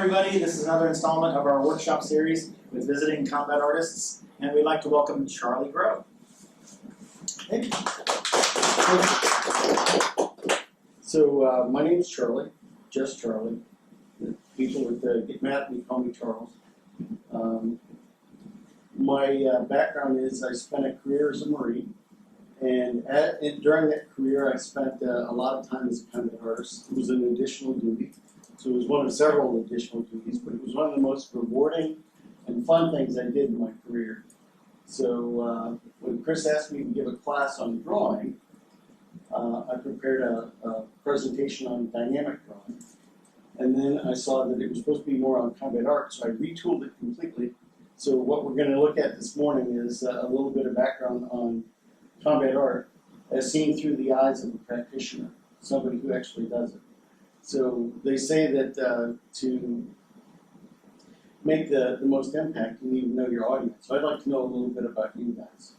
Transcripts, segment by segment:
everybody. This is another installment of our workshop series with visiting combat artists, and we'd like to welcome Charlie Grove. Thank you. So my name is Charlie, just Charlie. People would get mad at me, call me Charles. My background is I spent a career as a Marine, and during that career I spent a lot of time as a combat artist. It was an additional duty, so it was one of several additional duties, but it was one of the most rewarding and fun things I did in my career. So when Chris asked me to give a class on drawing, I prepared a presentation on dynamic drawing, and then I saw that it was supposed to be more on combat art, so I retooled it completely. So what we're going to look at this morning is a little bit of background on combat art as seen through the eyes of a practitioner, somebody who actually does it. So they say that to make the most impact, you need to know your audience. So I'd like to know a little bit about you guys.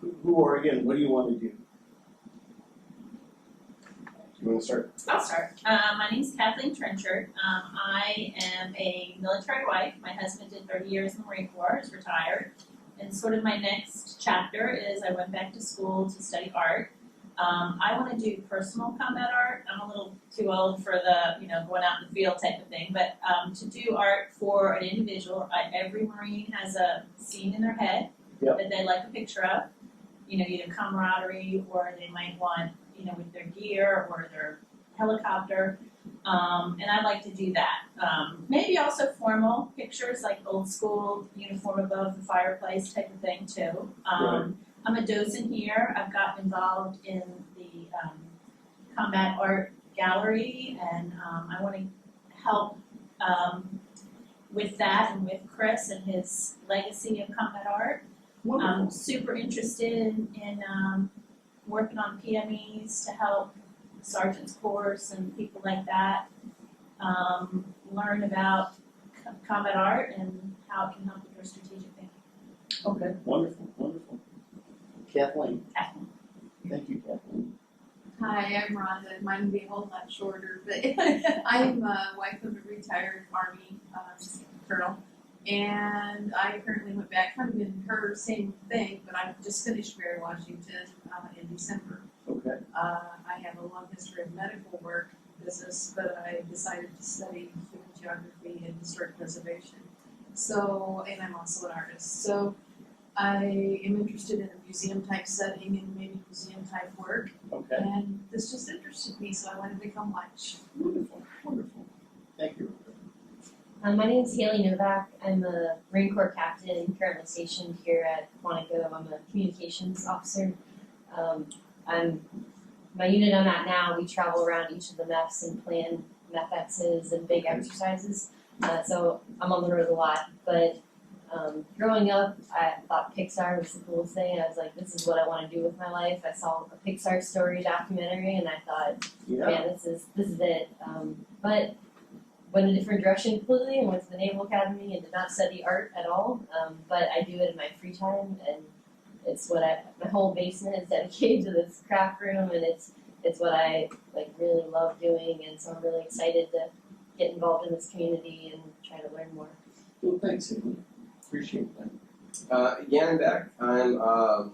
Who are you and what do you want to do? You want to start? I'll start. My name is Kathleen Trenchard. I am a military wife. My husband did 30 years in the Marine Corps, is retired. And sort of my next chapter is I went back to school to study art. I want to do personal combat art. I'm a little too old for the, going out in the field type of thing. But to do art for an individual, every Marine has a scene in their head that they like a picture of. Either camaraderie or they might want, with their gear or their helicopter. And I'd like to do that. Maybe also formal pictures, like old school uniform above the fireplace type of thing too. I'm a docent here. I've gotten involved in the combat art gallery, and I want to help with that and with Chris and his legacy of combat art. I'm super interested in working on PMEs to help sergeant's course and people like that learn about combat art and how it can help with their strategic thinking. Okay, wonderful, wonderful. Kathleen. Kathleen. Thank you, Kathleen. Hi, I'm Rhonda. Mine will be a whole lot shorter, but I'm a wife of a retired Army colonel, and I currently went back kind of in her same thing, but I just finished Mary Washington in December. Okay. I have a long history of medical work business, but I decided to study human geography and historic preservation. So, and I'm also an artist. So I am interested in a museum type setting and maybe museum type work. Okay. And this just interested me, so I wanted to come watch. Wonderful, wonderful. Thank you. My name is Haley Novak. I'm a Marine Corps captain currently stationed here at Quantico. I'm a communications officer. My unit I'm at now, we travel around each of the MEFs and plan MEFXs and big exercises. So I'm on the road a lot. But growing up, I thought Pixar was the coolest thing. I was like, this is what I want to do with my life. I saw a Pixar story documentary and I thought, man, this is it. But went a different direction completely and went to the Naval Academy and did not study art at all. But I do it in my free time, and it's what my whole basement is dedicated to this craft room, and it's what I really love doing, and so I'm really excited to get involved in this community and try to learn more. Well, thanks, Haley. Appreciate that. Gannon Beck. I'm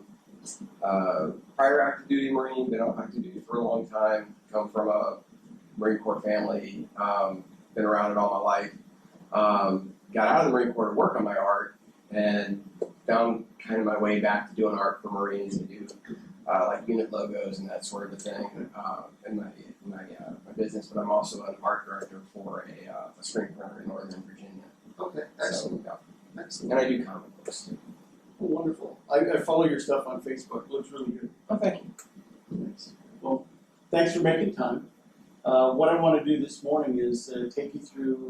prior active duty Marine, been on active duty for a long time, come from a Marine Corps family, been around it all my life. Got out of the Marine Corps to work on my art and found kind of my way back to doing art for Marines to do like unit logos and that sort of a thing in my business, but I'm also an art director for a screen printer in Northern Virginia. Okay, excellent. So, yeah. Excellent. And I do comic books too. Well, wonderful. I follow your stuff on Facebook. It looks really good. Oh, thank you. Thanks. Well, thanks for making time. What I want to do this morning is take you through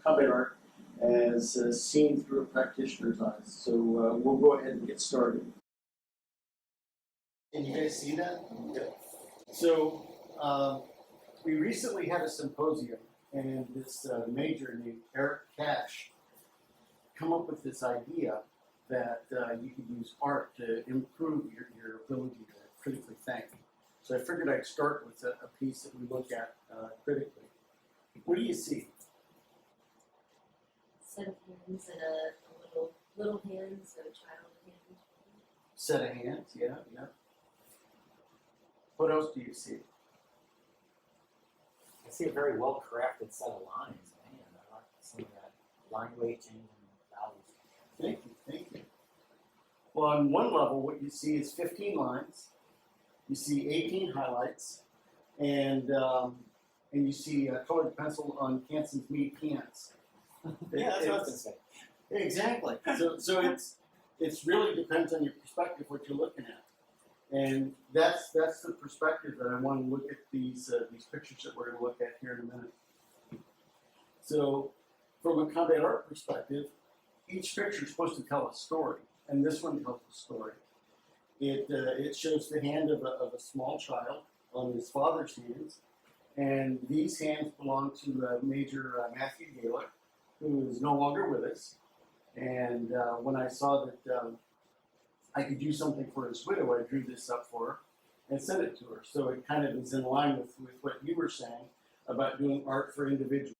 combat art as seen through a practitioner's eyes. So we'll go ahead and get started. Can you guys see that? Yep. So we recently had a symposium, and this major named Eric Cash come up with this idea that you could use art to improve your ability to critically think. So I figured I'd start with a piece that we look at critically. What do you see? set of hands and a little hand, so a child hand. Set of hands, yeah. What else do you see? I see a very well crafted set of lines, man. I like some of that line weight change and values. Thank you. Well, on one level, what you see is 15 lines. You see 18 highlights, and you see a colored pencil on Kanson's Mead cans. Yeah, that's what I was gonna say. Exactly. So it's really depends on your perspective what you're looking at, and that's the perspective that I want to look at these pictures that we're going to look at here in a minute. So, from a combat art perspective, each picture is supposed to tell a story, and this one tells a story. It shows the hand of a small child on his father's hands, and these hands belong to Major Matthew Gaylor, who is no longer with us. And when I saw that I could do something for his widow, I drew this up for her and sent it to her. So it kind of is in line with what you were saying about doing art for individuals.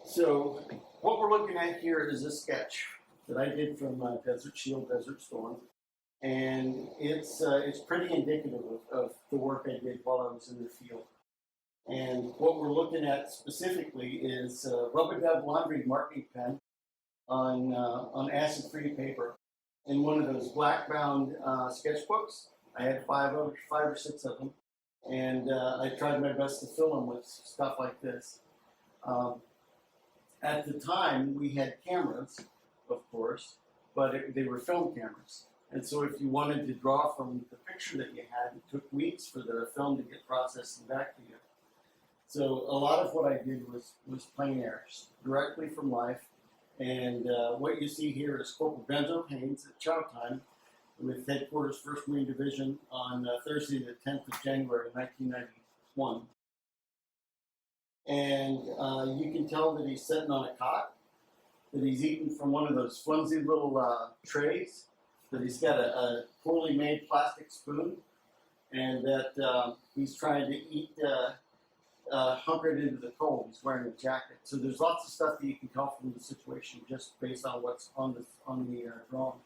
So what we're looking at here is a sketch that I did from Desert Shield, Desert Storm. And it's pretty indicative of the work I did while I was in the field. And what we're looking at specifically is Rub-A-Dub laundry marking pen on acid-free paper in one of those black-bound sketchbooks. I had five or six of them, and I tried my best to fill them with stuff like this. At the time, we had cameras, of course, but they were film cameras. And so if you wanted to draw from the picture that you had, it took weeks for the film to get processed and back to you. So a lot of what I did was plein air, directly from life. And what you see here is Corporal Benzo Haynes at chow time with Headquarters 1st Marine Division on Thursday the 10th of January 1991. And you can tell that he's sitting on a cot, that he's eating from one of those flimsy little trays, that he's got a poorly made plastic spoon, and that he's trying to eat hunkered into the cold. He's wearing a jacket. So there's lots of stuff that you can tell from the situation just based on what's on the drawing.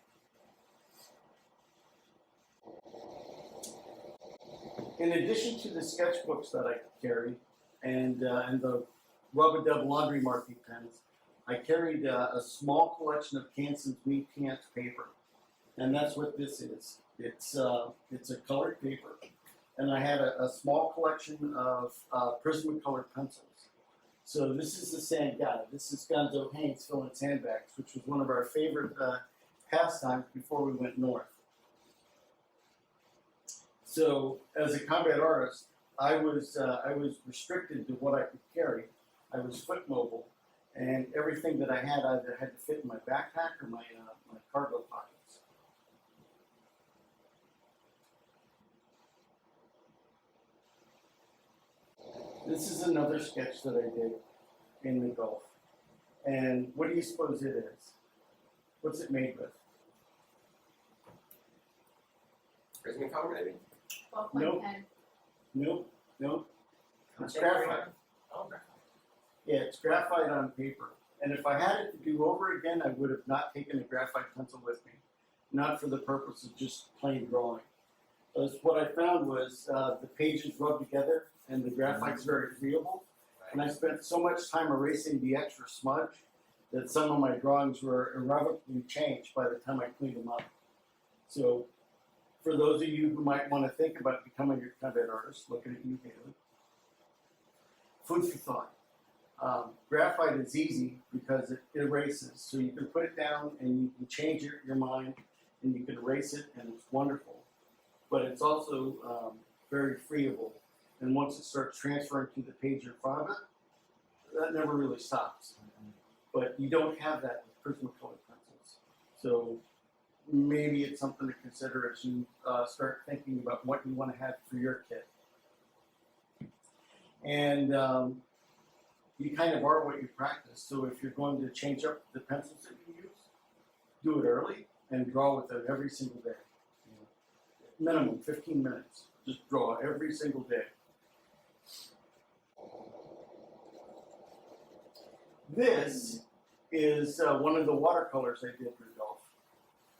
In addition to the sketchbooks that I carry and the Rub-A-Dub laundry marking pens, I carried a small collection of Kanson's Mead Pants paper. And that's what this is. It's a colored paper, and I had a small collection of Prismacolored pencils. So this is the sand guy. This is Gonzo Haynes filling sandbags, which was one of our favorite pastimes before we went north. So as a combat artist, I was restricted to what I could carry. I was foot mobile, and everything that I had either had to fit in my backpack or my cargo pockets. This is another sketch that I did in the Gulf. And what do you suppose it is? What's it made with? Prismacolor, maybe? Ballpoint Nope. pen. Nope. It's graphite. Oh, okay. Yeah, it's graphite on paper. And if I had it to do over again, I would have not taken a graphite pencil with me. Not for the purpose of just plain drawing. Because what I found was the pages rubbed together and the graphite's very friable. And I spent so much time erasing the extra smudge that some of my drawings were irrevocably changed by the time I cleaned them up. So for those of you who might want to think about becoming a combat artist, looking at you, Haley, food for thought. Graphite is easy because it erases. So you can put it down and you can change your mind and you can erase it and it's wonderful. But it's also very friable. And once it starts transferring to the page in front of it, that never really stops. But you don't have that with Prismacolor pencils. So maybe it's something to consider as you start thinking about what you want to have for your kit. And you kind of are what you practice. So if you're going to change up the pencils that you use, do it early and draw with it every single day. Minimum 15 minutes. Just draw every single day. This is one of the watercolors I did, Rudolph,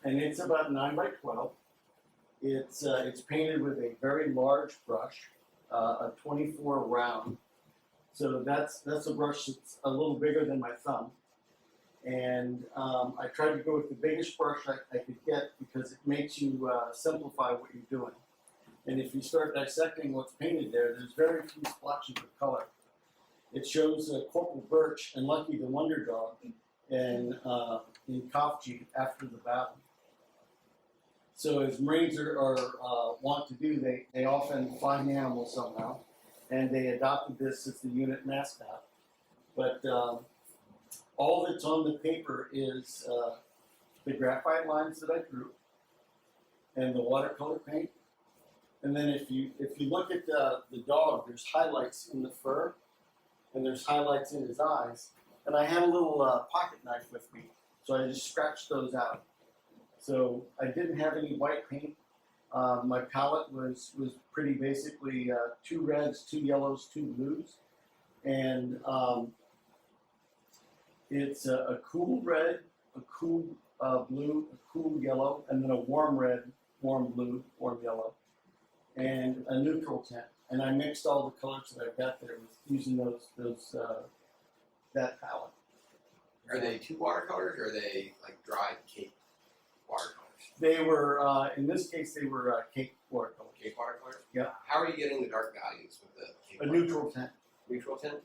and it's about 9 by 12. It's painted with a very large brush, a 24 round. So that's a brush that's a little bigger than my thumb. And I tried to go with the biggest brush I could get because it makes you simplify what you're doing. And if you start dissecting what's painted there, there's very few splotches of color. It shows Corporal Birch and Lucky the Wonder Dog in Kofji after the battle. So as Marines are want to do, they often find animals somehow, and they adopted this as the unit mascot. But all that's on the paper is the graphite lines that I drew and the watercolor paint. And then if you look at the dog, there's highlights in the fur, and there's highlights in his eyes. And I had a little pocket knife with me, so I just scratched those out. So I didn't have any white paint. My palette was pretty basically 2 reds, 2 yellows, 2 blues, and it's a cool red, a cool blue, a cool yellow, and then a warm red, warm blue, warm yellow, and a neutral tint. And I mixed all the colors that I got there with using that palette. Are they 2 watercolors or are they like dried cake watercolors? They were, in this case, they were cake watercolors. Cake watercolors? Yeah. How are you getting the dark values with the cake A watercolors? neutral tint. Neutral tint?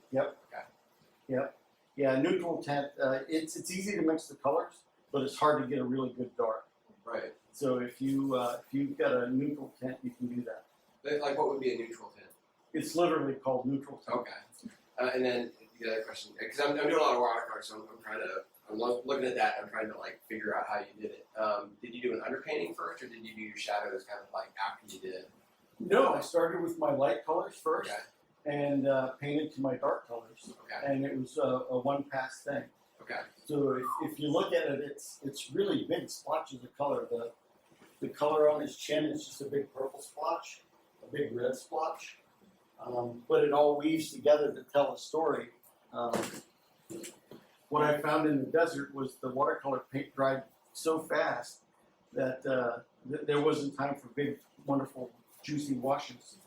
Yeah, neutral tint. It's easy to mix the colors, but it's hard to get a really good dark. Right. So if you've got a neutral tint, you can do that. Like what would be a neutral tint? It's literally called neutral tint. Okay. And then the other question, because I'm doing a lot of watercolors, so I'm looking at that. I'm trying to like figure out how you did it. Did you do an underpainting first, or did you do your shadows kind of like after you did? No, I started with my light colors first, Okay. and painted to my dark colors, Okay. and it was a one-pass thing. Okay. So if you look at it, it's really big splotches of color. The color on his chin is just a big purple splotch, a big red splotch, but it all weaves together to tell a story. What I found in the desert was the watercolor paint dried so fast that there wasn't time for big, wonderful, juicy washes.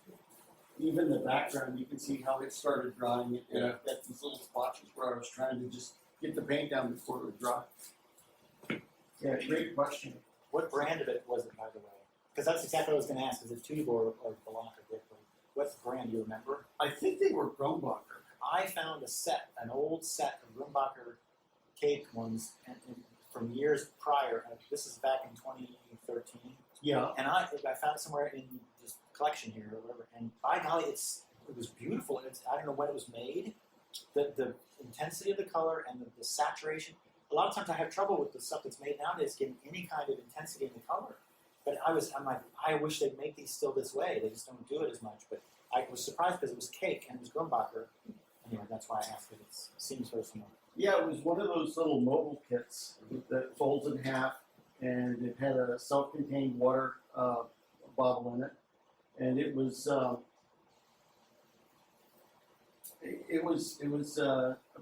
Even the background, you can see how it started drying. It Yeah. got these little splotches where I was trying to just get the paint down before it would dry. Yeah, great question. What brand of it was it, by the way? Because that's exactly what I was going to ask. Is it Tube or Blanc or Dickley? What's the brand? Do you remember? I think they were Grumbacher. I found an old set of Grumbacher cake ones from years prior. This is back in 2013. Yeah. And I found it somewhere in this collection here or whatever. And by golly, it was beautiful. I don't know when it was made. The intensity of the color and the saturation. A lot of times I have trouble with the stuff that's made nowadays getting any kind of intensity in the color. But I'm like, I wish they'd make these still this way. They just don't do it as much. But I was surprised because it was cake and it was Grumbacher. Anyway, that's why I asked it. It seems very similar. Yeah, it was one of those little mobile kits that folds in half, and it had a self-contained water bottle in it, and it was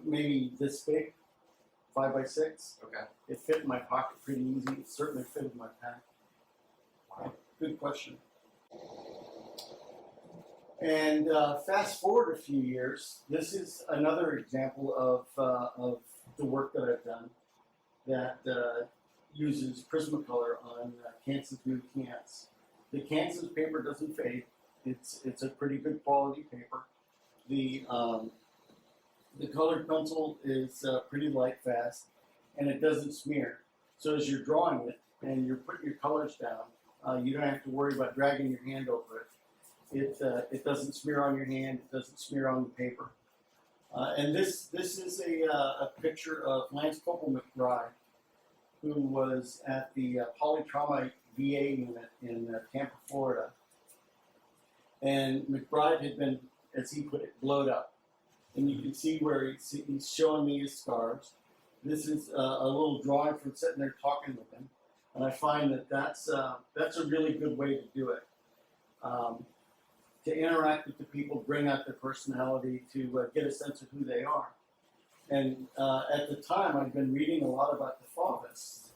maybe this big, 5 by 6. Okay. It fit in my pocket pretty easy. It certainly fit in my pack. Wow, good question. And fast forward a few years, this is another example of the work that I've done that uses Prismacolor on Kansas New cans. The Kansas paper doesn't fade. It's a pretty good quality paper. The colored pencil is pretty light fast, and it doesn't smear. So as you're drawing it and you're putting your colors down, you don't have to worry about dragging your hand over it. It doesn't smear on your hand. It doesn't smear on the paper. And this is a picture of Lance Corporal McBride, who was at the Polytrauma VA unit in Tampa, Florida. And McBride had been, as he put it, blowed up. And you can see where he's showing me his scars. This is a little drawing from sitting there talking with him. And I find that's a really good way to do it. To interact with the people, bring out their personality, to get a sense of who they are. And at the time, I'd been reading a lot about the Fauvists,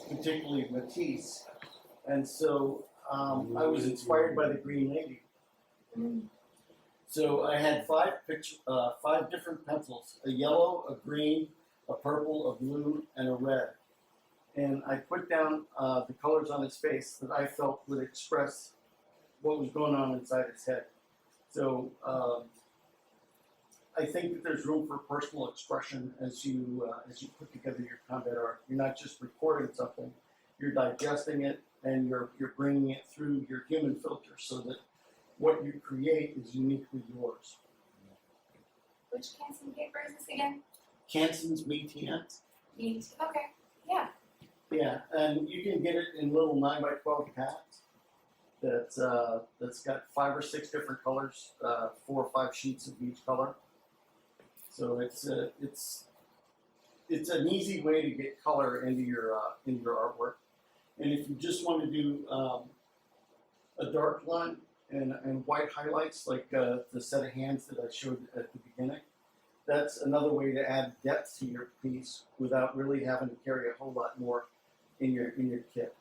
particularly Matisse. And so I was inspired by the Green Lady. So I had five different pencils: a yellow, a green, a purple, a blue, and a red. And I put down the colors on his face that I felt would express what was going on inside his head. So I think that there's room for personal expression as you put together your combat art. You're not just recording something; you're digesting it, and you're bringing it through your human filter, so that what you create is uniquely yours. Which Canson paper is this again? Kanson's Métier. Neat. Okay. Yeah. Yeah, and you can get it in little 9x12 pads. That's got 5 or 6 different colors, 4 or 5 sheets of each color. So it's an easy way to get color into your artwork. And if you just want to do a dark line and white highlights, like the set of hands that I showed at the beginning, that's another way to add depth to your piece without really having to carry a whole lot more in your kit.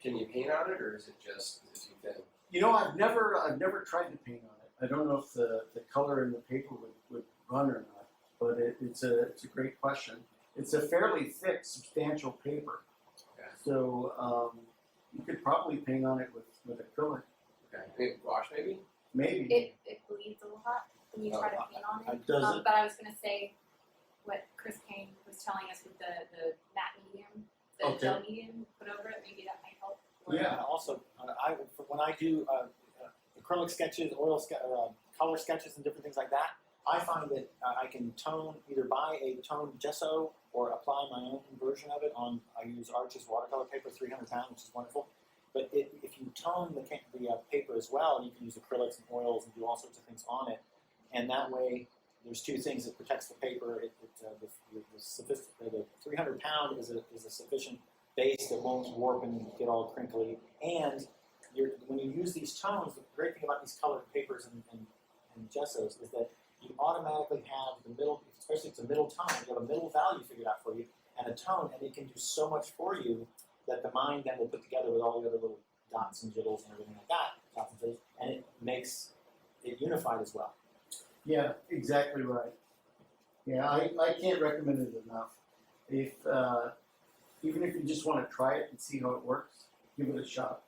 Can you paint on it, or is it too thin? You know, I've never tried to paint on it. I don't know if the color in the paper would run or not, but it's a great question. It's a fairly thick, substantial paper, Okay. so you could probably paint on it with acrylic, Okay. Paint wash maybe? maybe. It bleeds a lot when you try to paint on it. Does it? But I was gonna say what Chris Kane was telling us with the matte medium, the Okay. gel medium put over it, maybe that might help. Yeah. Also, when I do acrylic sketches, color sketches, and different things like that, I find that I can either buy a toned gesso or apply my own version of it on. I use Arches watercolor paper, 300 pound, which is wonderful. But if you tone the paper as well, you can use acrylics and oils and do all sorts of things on it. And that way, there's two things: it protects the paper. The 300 pound is a sufficient base that won't warp and get all crinkly. And when you use these tones, the great thing about these colored papers and gessos is that you automatically have the middle, especially if it's a middle tone, you have a middle value figured out for you and a tone, and it can do so much for you that the mind then will put together with all the other little dots and jiggles and everything like that, dots and jiggles, and it makes it unified as well. Yeah, exactly right. Yeah, I can't recommend it enough. If even if you just want to try it and see how it works, give it a shot.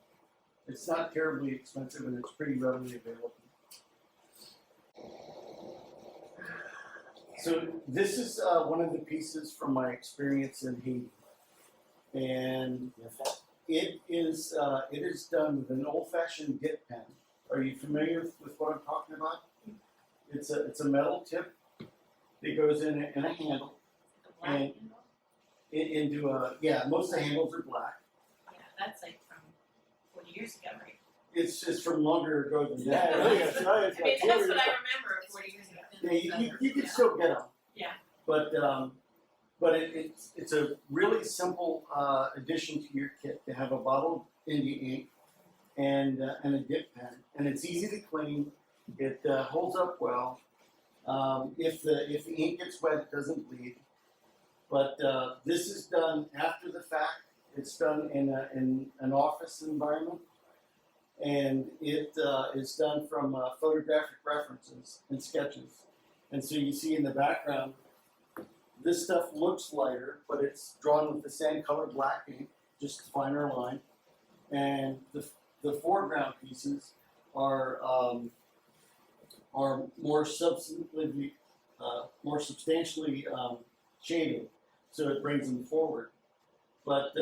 It's not terribly expensive and it's pretty readily available. So this is one of the pieces from my experience in Haiti, and it is done with an old-fashioned dip pen. Are you familiar with what I'm talking about? It's a metal tip that goes in a handle. The black And- handle? Into most of the handles are black. Yeah, that's like from 40 years ago, right? It's from longer ago than that. I mean, that's what I remember 40 years ago. Yeah, you can still get them. Yeah. But it's a really simple addition to your kit to have a bottle of India ink and a dip pen, and it's easy to clean. It holds up well. If the ink gets wet, it doesn't bleed. But this is done after the fact. It's done in an office environment, and it is done from photographic references and sketches. And so you see in the background, this stuff looks lighter, but it's drawn with the same color black ink, just finer line. And the foreground pieces are more substantially shaded, so it brings them forward. But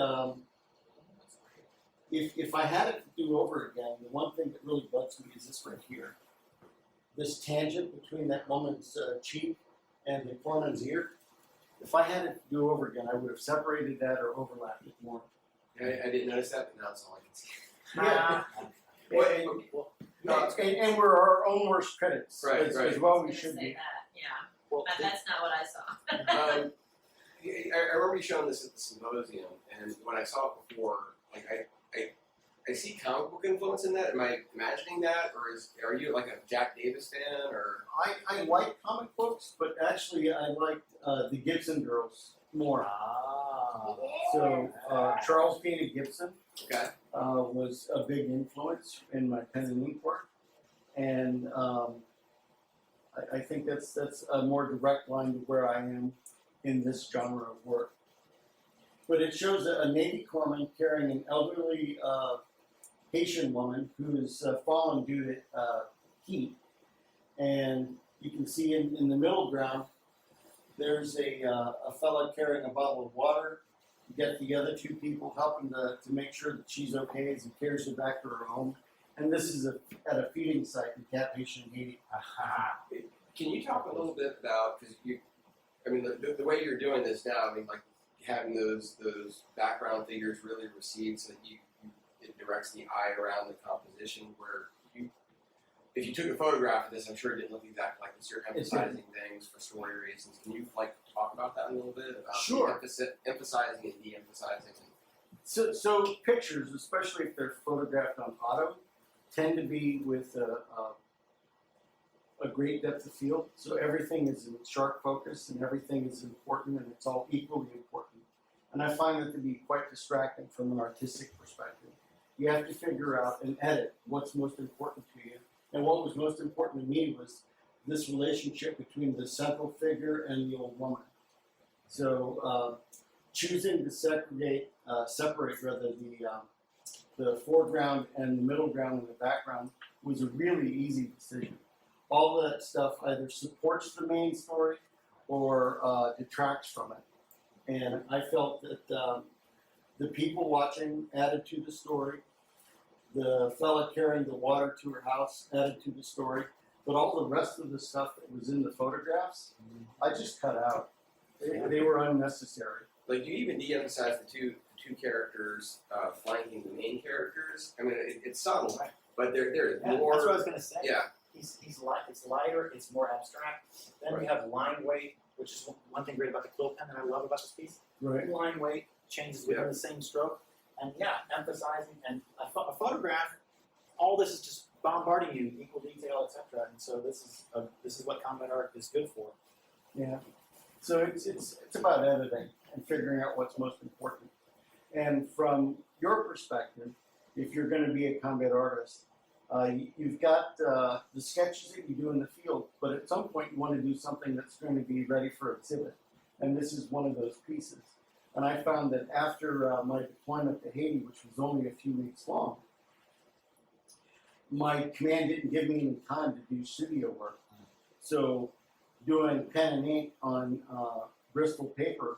if I had it to do over again, the one thing that really bugs me is this right here. This tangent between that woman's cheek and the foreman's ear. If I had it to do over again, I would have separated that or overlapped it more. I didn't notice that, but now it's all I can see. Yeah. No, And we're our own worst critics, Right, as, right. as well I we was should gonna say be. that, yeah. Well, But that's not what I saw. I remember you showing this at the symposium, and when I saw it before, like I I see comic book influence in that. Am I imagining that, or are you like a Jack Davis fan, or? I like comic books, but actually I liked the Gibson girls more. Ah. So Charles Peter Gibson Okay. was a big influence in my pen and ink work, and I think that's a more direct line to where I am in this genre of work. But it shows a Navy corpsman carrying an elderly Haitian woman who is fallen due to heat, and you can see in the middle ground there's a fella carrying a bottle of water. You get the other two people helping to make sure that she's okay as he carries her back to her home. And this is at a feeding site in Cap Haitian, Haiti. Aha. Can you talk a little bit about, because the way you're doing this now, I mean, like having those background figures really recede so that it directs the eye around the composition. Where if you took a photograph of this, I'm sure it didn't look exactly like this. You're emphasizing things for story reasons. Can you like talk about that a little bit about Sure. emphasizing and de-emphasizing? So pictures, especially if they're photographed on auto, tend to be with a great depth of field. So everything is in sharp focus and everything is important and it's all equally important. And I find that to be quite distracting from an artistic perspective. You have to figure out and edit what's most important to you. And what was most important to me was this relationship between the central figure and the old woman. So choosing to separate the foreground and the middle ground and the background was a really easy decision. All that stuff either supports the main story or detracts from it. And I felt that the people watching added to the story. The fella carrying the water to her house added to the story. But all the rest of the stuff that was in the photographs, I just cut out. They were unnecessary. Like, you even de-emphasize the two characters flanking the main characters. I mean, it's subtle, but there is Yeah, more. that's what I was gonna say. Yeah. He's light. It's lighter. It's more abstract. Then we have line weight, which is one thing great about the quill pen that I love about this piece. Right. Line weight changes within the same stroke, and emphasizing and a photograph. All this is just bombarding you, equal detail, etc. And so this is what combat art is good for. Yeah. So it's about editing and figuring out what's most important. And from your perspective, if you're going to be a combat artist, you've got the sketches that you do in the field, but at some point you want to do something that's going to be ready for exhibit. And this is one of those pieces. And I found that after my deployment to Haiti, which was only a few weeks long, my command didn't give me any time to do studio work. So doing pen and ink on Bristol paper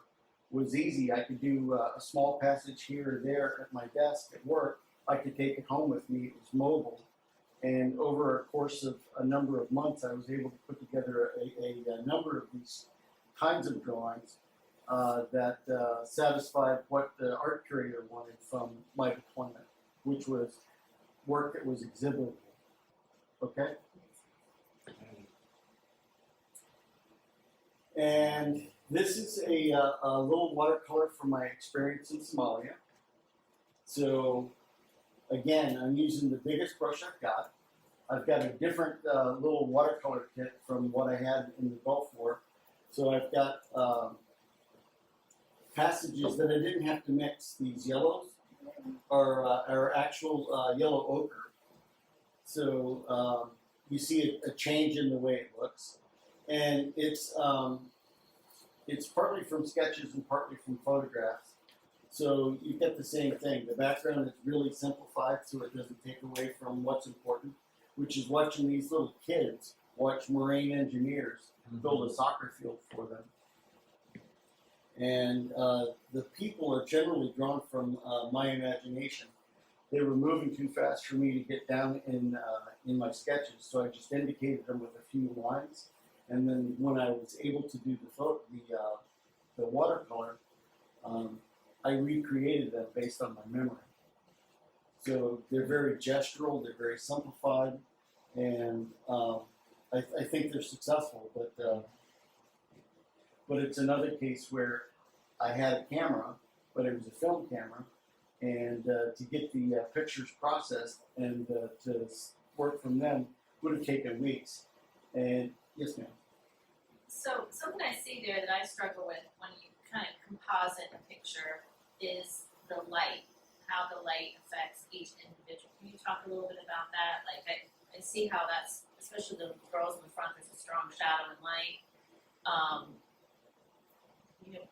was easy. I could do a small passage here or there at my desk at work. I could take it home with me. It was mobile. And over a course of a number of months, I was able to put together a number of these kinds of drawings that satisfied what the art curator wanted from my deployment, which was work that was exhibitable. Okay? And this is a little watercolor from my experience in Somalia. So again, I'm using the biggest brush I've got. I've got a different little watercolor kit from what I had in the Gulf War. So I've got passages that I didn't have to mix. These yellows are actual yellow ochre. So you see a change in the way it looks. And it's partly from sketches and partly from photographs. So you get the same thing. The background is really simplified so it doesn't take away from what's important, which is watching these little kids watch Marine engineers build a soccer field for them. And the people are generally drawn from my imagination. They were moving too fast for me to get down in my sketches, so I just indicated them with a few lines. And then when I was able to do the watercolor, I recreated them based on my memory. So they're very gestural, they're very simplified, and I think they're successful. But it's another case where I had a camera, but it was a film camera, and to get the pictures processed and to work from them would have taken weeks. And yes, ma'am. So something I see there that I struggle with when you kind of composite a picture is the light, how the light affects each individual. Can you talk a little bit about that? Like I see how that's, especially the girls in the front, there's a strong shadow and light. You know,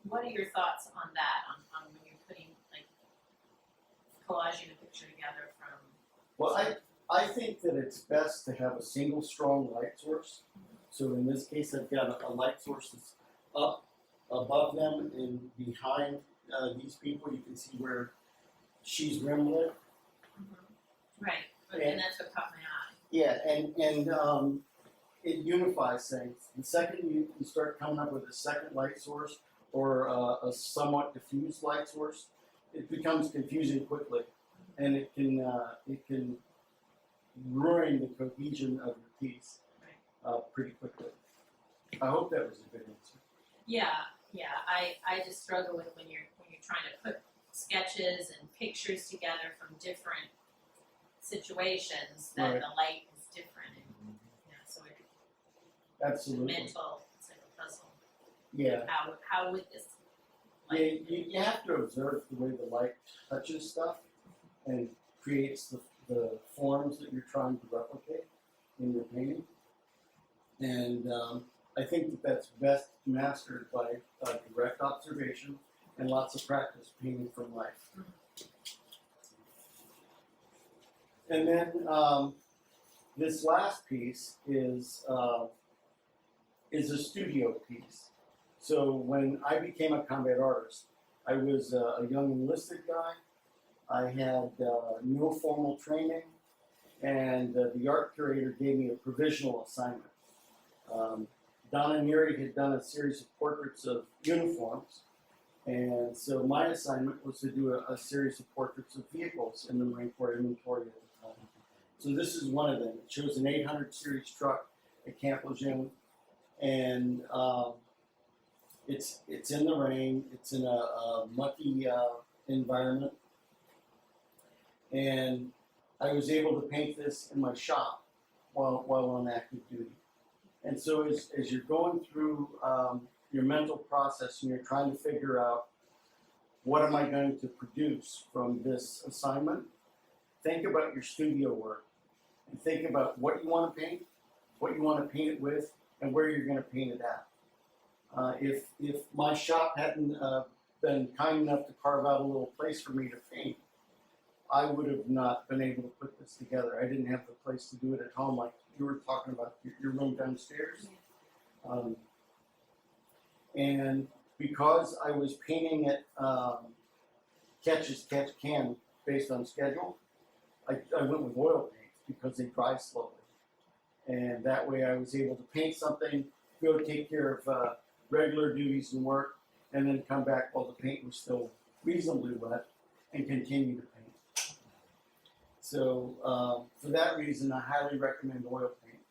what are your thoughts on that, on when you're putting, like, collaging a picture together from? Well, I think that it's best to have a single strong light source. So in this case, I've got a light source that's up above them and behind these people. You can see where she's rim lit. Right, and that's what caught my eye. Yeah, and it unifies things. The second you start coming up with a second light source or a somewhat diffused light source, it becomes confusing quickly, and it can ruin the cohesion of your piece pretty quickly. I hope that was a good answer. Yeah, I just struggle with when you're trying to put sketches and pictures together from different situations that Right. the light is different and so it's Absolutely. mental, it's like a puzzle. Yeah. How would this Yeah, light you have to observe the way the light touches stuff and creates the forms that you're trying to replicate in your painting. And I think that that's best mastered by direct observation and lots of practice painting from life. And then this last piece is a studio piece. So when I became a combat artist, I was a young enlisted guy. I had no formal training, and the art curator gave me a provisional assignment. Donna Neary had done a series of portraits of uniforms, and so my assignment was to do a series of portraits of vehicles in the Marine Corps inventory at the time. So this is one of them. It shows an 800 series truck at Camp Lejeune, and it's in the rain. It's in a mucky environment, and I was able to paint this in my shop while on active duty. And so as you're going through your mental process and you're trying to figure out what am I going to produce from this assignment, think about your studio work and think about what you want to paint, what you want to paint it with, and where you're going to paint it at. If my shop hadn't been kind enough to carve out a little place for me to paint, I would have not been able to put this together. I didn't have the place to do it at home, like you were talking about your room downstairs. And because I was painting it catch as catch can based on schedule, I went with oil paints because they dry slowly. And that way I was able to paint something, go take care of regular duties and work, and then come back while the paint was still reasonably wet and continue to paint. So for that reason, I highly recommend oil paint.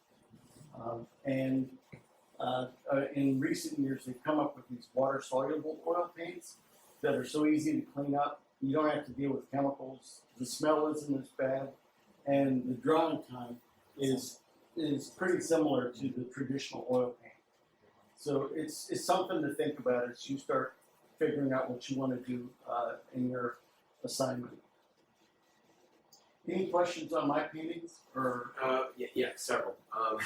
In recent years, they've come up with these water-soluble oil paints that are so easy to clean up. You don't have to deal with chemicals. The smell isn't as bad, and the drying time is pretty similar to the traditional oil paint. So it's something to think about as you start figuring out what you want to do in your assignment. Any questions on my paintings? Or Yeah, several. How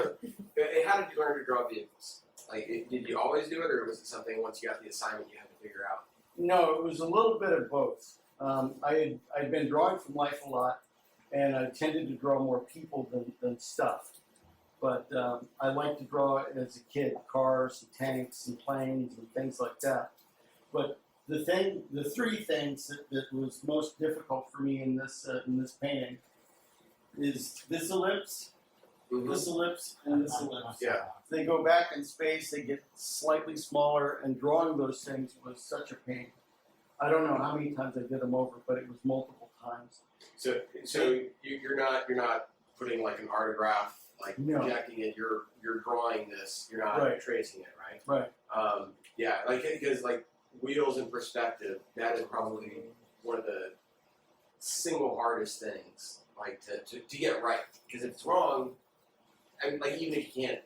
did you learn to draw vehicles? Like, did you always do it, or was it something once you got the assignment you had to figure out? no, it was a little bit of both. I'd been drawing from life a lot, and I tended to draw more people than stuff. But I liked to draw as a kid, cars and tanks and planes and things like that. But the three things that was most difficult for me in this painting is this ellipse, this ellipse, and this ellipse. Yeah. They go back in space, they get slightly smaller, and drawing those things was such a pain. I don't know how many times I did them over, but it was multiple times. So you're not putting like an autograph, like No. projecting it. You're drawing this. You're not Right. tracing it, right? Right. Yeah, like because like wheels in perspective, that is probably one of the single hardest things, like to get it right. Because if it's wrong, I mean, like even if you can't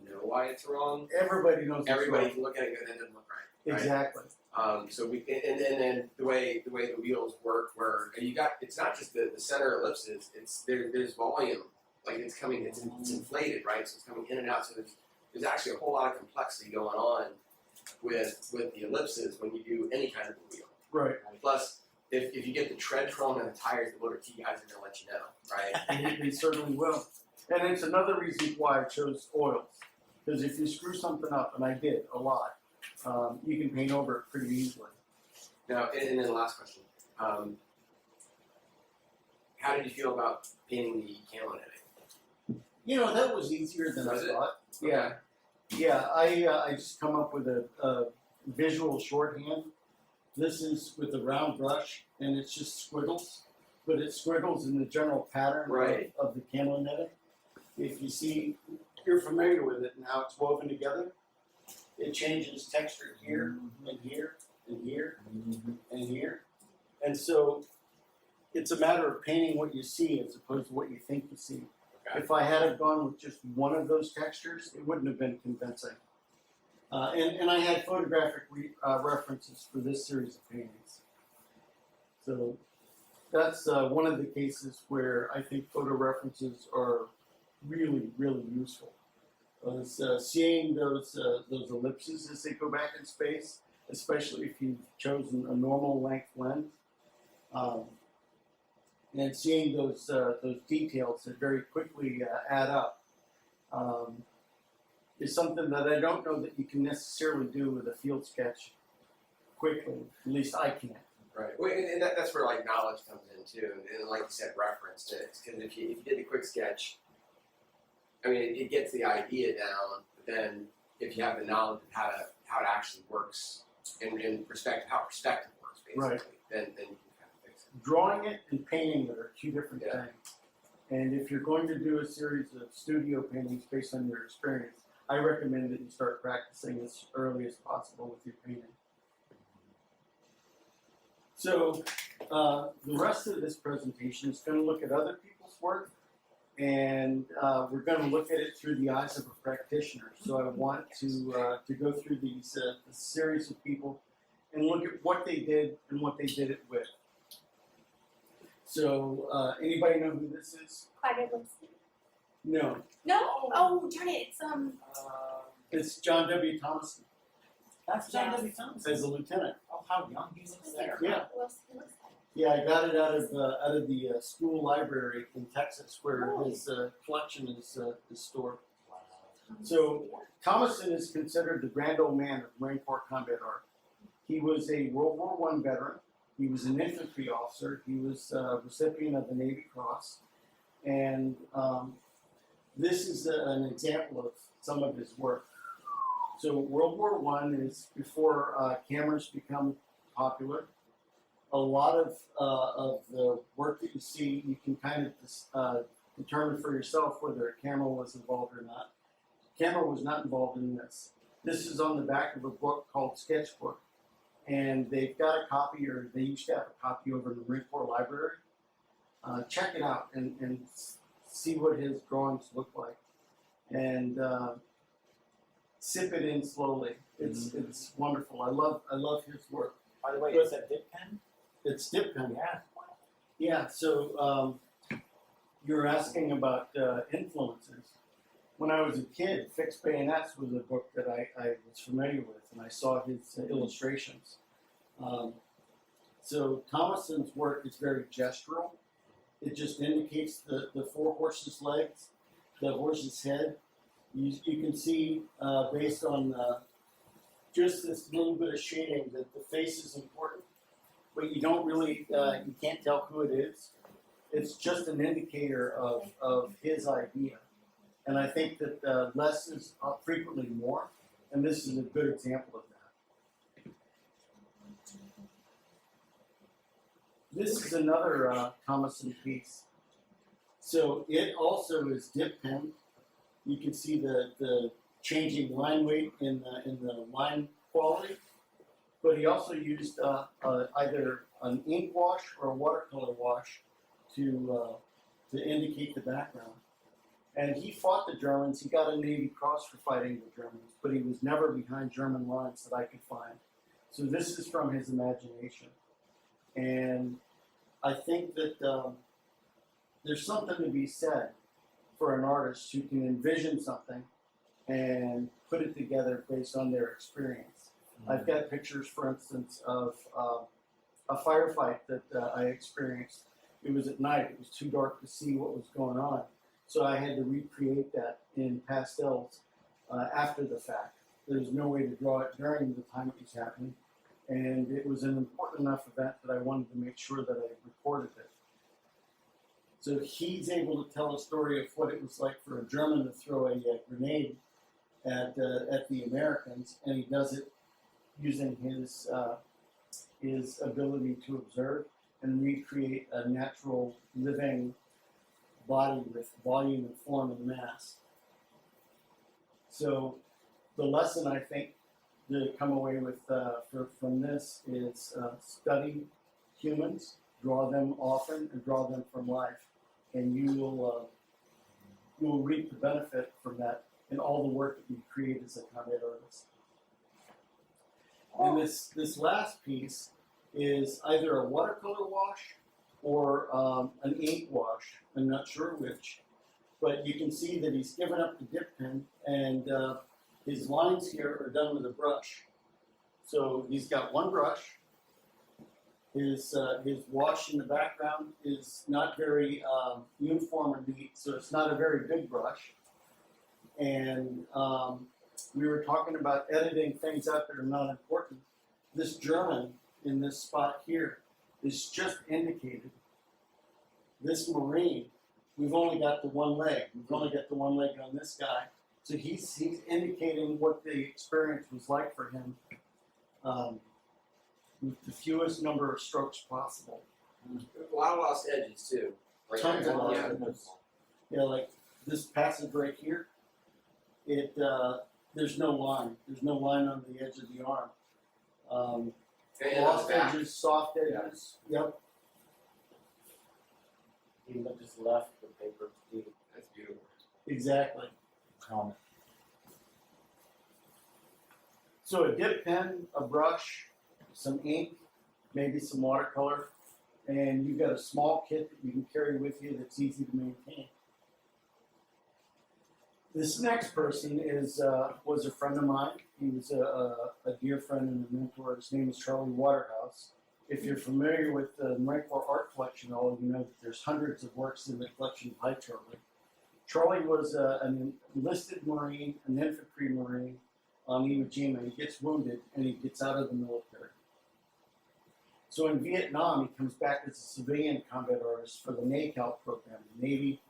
know why it's wrong, Everybody knows. it's everybody wrong. can look at it and go, that doesn't look right. Right? Exactly. So we and then the way the wheels work, where you got, it's not just the center ellipses, it's there's volume, like it's coming, it's inflated, right? So it's coming in and out. So there's actually a whole lot of complexity going on with the ellipses when you do any kind of a wheel. Right. Plus, if you get the tread wrong on the tires, the motor T guys are gonna let you know, right? They certainly will. And it's another reason why I chose oils. Because if you screw something up, and I did a lot, you can paint over it pretty easily. Now, and then the last question. How did you feel about painting the camo netting? You know, that was easier than Was I it? thought. Yeah. Yeah, I just come up with a visual shorthand. This is with a round brush, and it's just squiggles, but it squiggles in the general pattern Right. of the camo netting. If you see, you're familiar with it and how it's woven together. It changes texture here and here and here and here, and so it's a matter of painting what you see as opposed to what you think you see. Okay. If I had have gone with just one of those textures, it wouldn't have been convincing. And I had photographic references for this series of paintings. So that's one of the cases where I think photo references are really, really useful. Seeing those ellipses as they go back in space, especially if you've chosen a normal length lens, and seeing those details that very quickly add up, is something that I don't know that you can necessarily do with a field sketch quickly. At least I can't. Right. Well, and that's where like knowledge comes in too, and like you said, reference to it. Because if you did a quick sketch, I mean, it gets the idea down. But then if you have the knowledge of how it actually works in perspective, how perspective works, basically, Right. then you can kind of fix it. Drawing it and painting it are two different Yeah. things. And if you're going to do a series of studio paintings based on your experience, I recommend that you start practicing as early as possible with your painting. So the rest of this presentation is going to look at other people's work, and we're going to look at it through the eyes of a practitioner. So I want to go through these a series of people and look at what they did and what they did it with. So anybody know who this is? Clyde Edwardson. No, No? Oh, darn it. it's John W. Thomason That's John W. Thompson. as a lieutenant. Oh, how young he looks there. Yeah. Who else he looks like? Yeah, I got it out of the school library in Texas, where Really? his collection is stored. Wow. So Thomason is considered the grand old man of Marine Corps combat art. He was a World War I veteran. He was an infantry officer. He was a recipient of the Navy Cross, and this is an example of some of his work. So World War I is before cameras become popular. A lot of the work that you see, you can kind of determine for yourself whether a camera was involved or not. Camera was not involved in this. This is on the back of a book called Sketchbook, and they've got a copy, or they used to have a copy over in the Marine Corps Library. Check it out and see what his drawings look like, and sip it in slowly. It's wonderful. I love his work. By the way, is that dip pen? It's dip pen. Yeah. Yeah. So you're asking about influences. When I was a kid, Fixed Bayonets was a book that I was familiar with, and I saw his illustrations. So Thomason's work is very gestural. It just indicates the four horses' legs, the horse's head. You can see based on just this little bit of shading that the face is important, but you don't really, you can't tell who it is. It's just an indicator of his idea. And I think that less is frequently more, and this is a good example of that. This is another Thomason piece. So it also is dip pen. You can see the changing line weight in the line quality. but he also used either an ink wash or a watercolor wash to indicate the background. And he fought the Germans. He got a Navy Cross for fighting the Germans, but he was never behind German lines that I could find. So this is from his imagination. And I think that there's something to be said for an artist who can envision something and put it together based on their experience. I've got pictures, for instance, of a firefight that I experienced. It was at night. It was too dark to see what was going on. So I had to recreate that in pastels after the fact. There was no way to draw it during the time it was happening. And it was an important enough event that I wanted to make sure that I recorded it. So he's able to tell a story of what it was like for a German to throw a grenade at the Americans, and he does it using his ability to observe and recreate a natural living body with volume and form and mass. So the lesson I think to come away with from this is study humans, draw them often, and draw them from life, and you will reap the benefit from that in all the work that you create as a combat artist. And this last piece is either a watercolor wash or an ink wash. I'm not sure which, but you can see that he's given up the dip pen, and his lines here are done with a brush. So he's got one brush. His wash in the background is not very uniform or neat, so it's not a very big brush. And we were talking about editing things out that are not important. This German in this spot here is just indicated. This Marine, we've only got the one leg. We've only got the one leg on this guy. So he's indicating what the experience was like for him with the fewest number of strokes possible. A lot of lost edges too. Like, Tons of lost yeah. edges. Yeah, like this passage right here, there's no line. There's no line on the edge of the arm. And Lost on the back. edges, soft edges. Yep. He just left the paper to do That's beautiful. Exactly. the helmet. So a dip pen, a brush, some ink, maybe some watercolor, and you've got a small kit that you can carry with you that's easy to maintain. This next person was a friend of mine. He was a dear friend and a mentor. His name is Charlie Waterhouse. If you're familiar with the Marine Corps Art Collection, all of you know that there's hundreds of works in the collection by Charlie. Charlie was an enlisted Marine, an infantry Marine on Iwo Jima. He gets wounded and he gets out of the military. So in Vietnam, he comes back as a civilian combat artist for the NACAL program, the Navy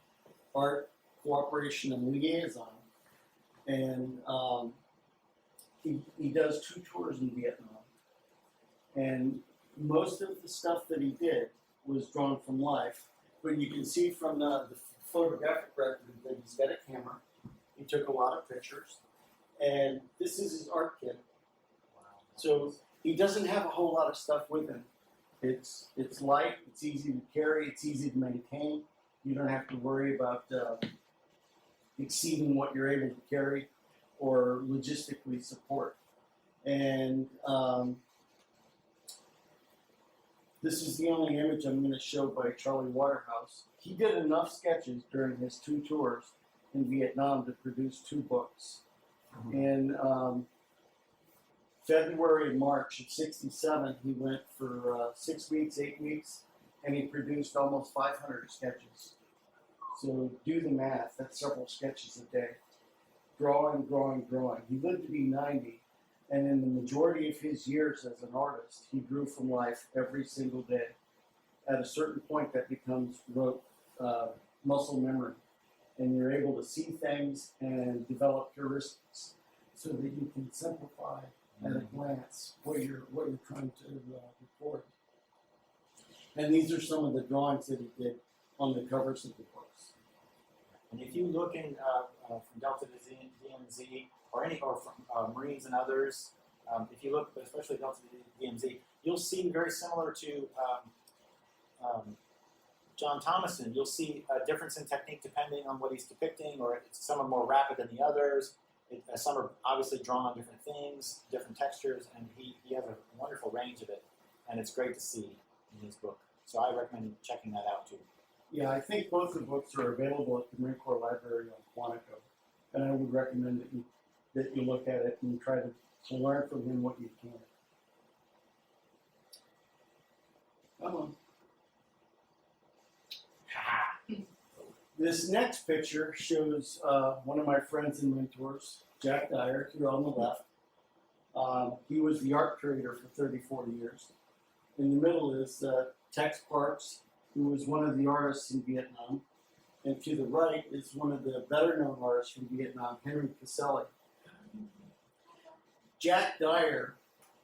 Art Cooperation and Liaison. And he does 2 tours in Vietnam. And most of the stuff that he did was drawn from life. But you can see from the photographic record that he's got a camera. He took a lot of pictures. And this is his art kit. So he doesn't have a whole lot of stuff with him. It's light, it's easy to carry, it's easy to maintain. You don't have to worry about exceeding what you're able to carry or logistically support. And this is the only image I'm going to show by Charlie Waterhouse. He did enough sketches during his 2 tours in Vietnam to produce 2 books. In February and March of '67, he went for 6 weeks, 8 weeks, and he produced almost 500 sketches. So do the math, that's several sketches a day. Drawing, drawing, drawing. He lived to be 90, and in the majority of his years as an artist, he drew from life every single day. At a certain point, that becomes muscle memory, and you're able to see things and develop heuristics so that you can simplify at a glance what you're trying to record. And these are some of the drawings that he did on the covers of the books. And if you look in from Delta to DMZ or from Marines and others, If you look, especially Delta DMZ, you'll see very similar to John Thomason. You'll see a difference in technique depending on what he's depicting, or some are more rapid than the others. Some are obviously drawn on different things, different textures, and he has a wonderful range of it, and it's great to see in his book. So I recommend checking that out too. Yeah, I think both the books are available at the Marine Corps Library on Quantico, and I would recommend that you look at it and try to learn from him what you can. Come on. This next picture shows one of my friends and mentors, Jack Dyer, here on the left. He was the art curator for 34 years. In the middle is Tex Parks, who was one of the artists in Vietnam. And to the right is one of the better known artists from Vietnam, Henry Caselli. Jack Dyer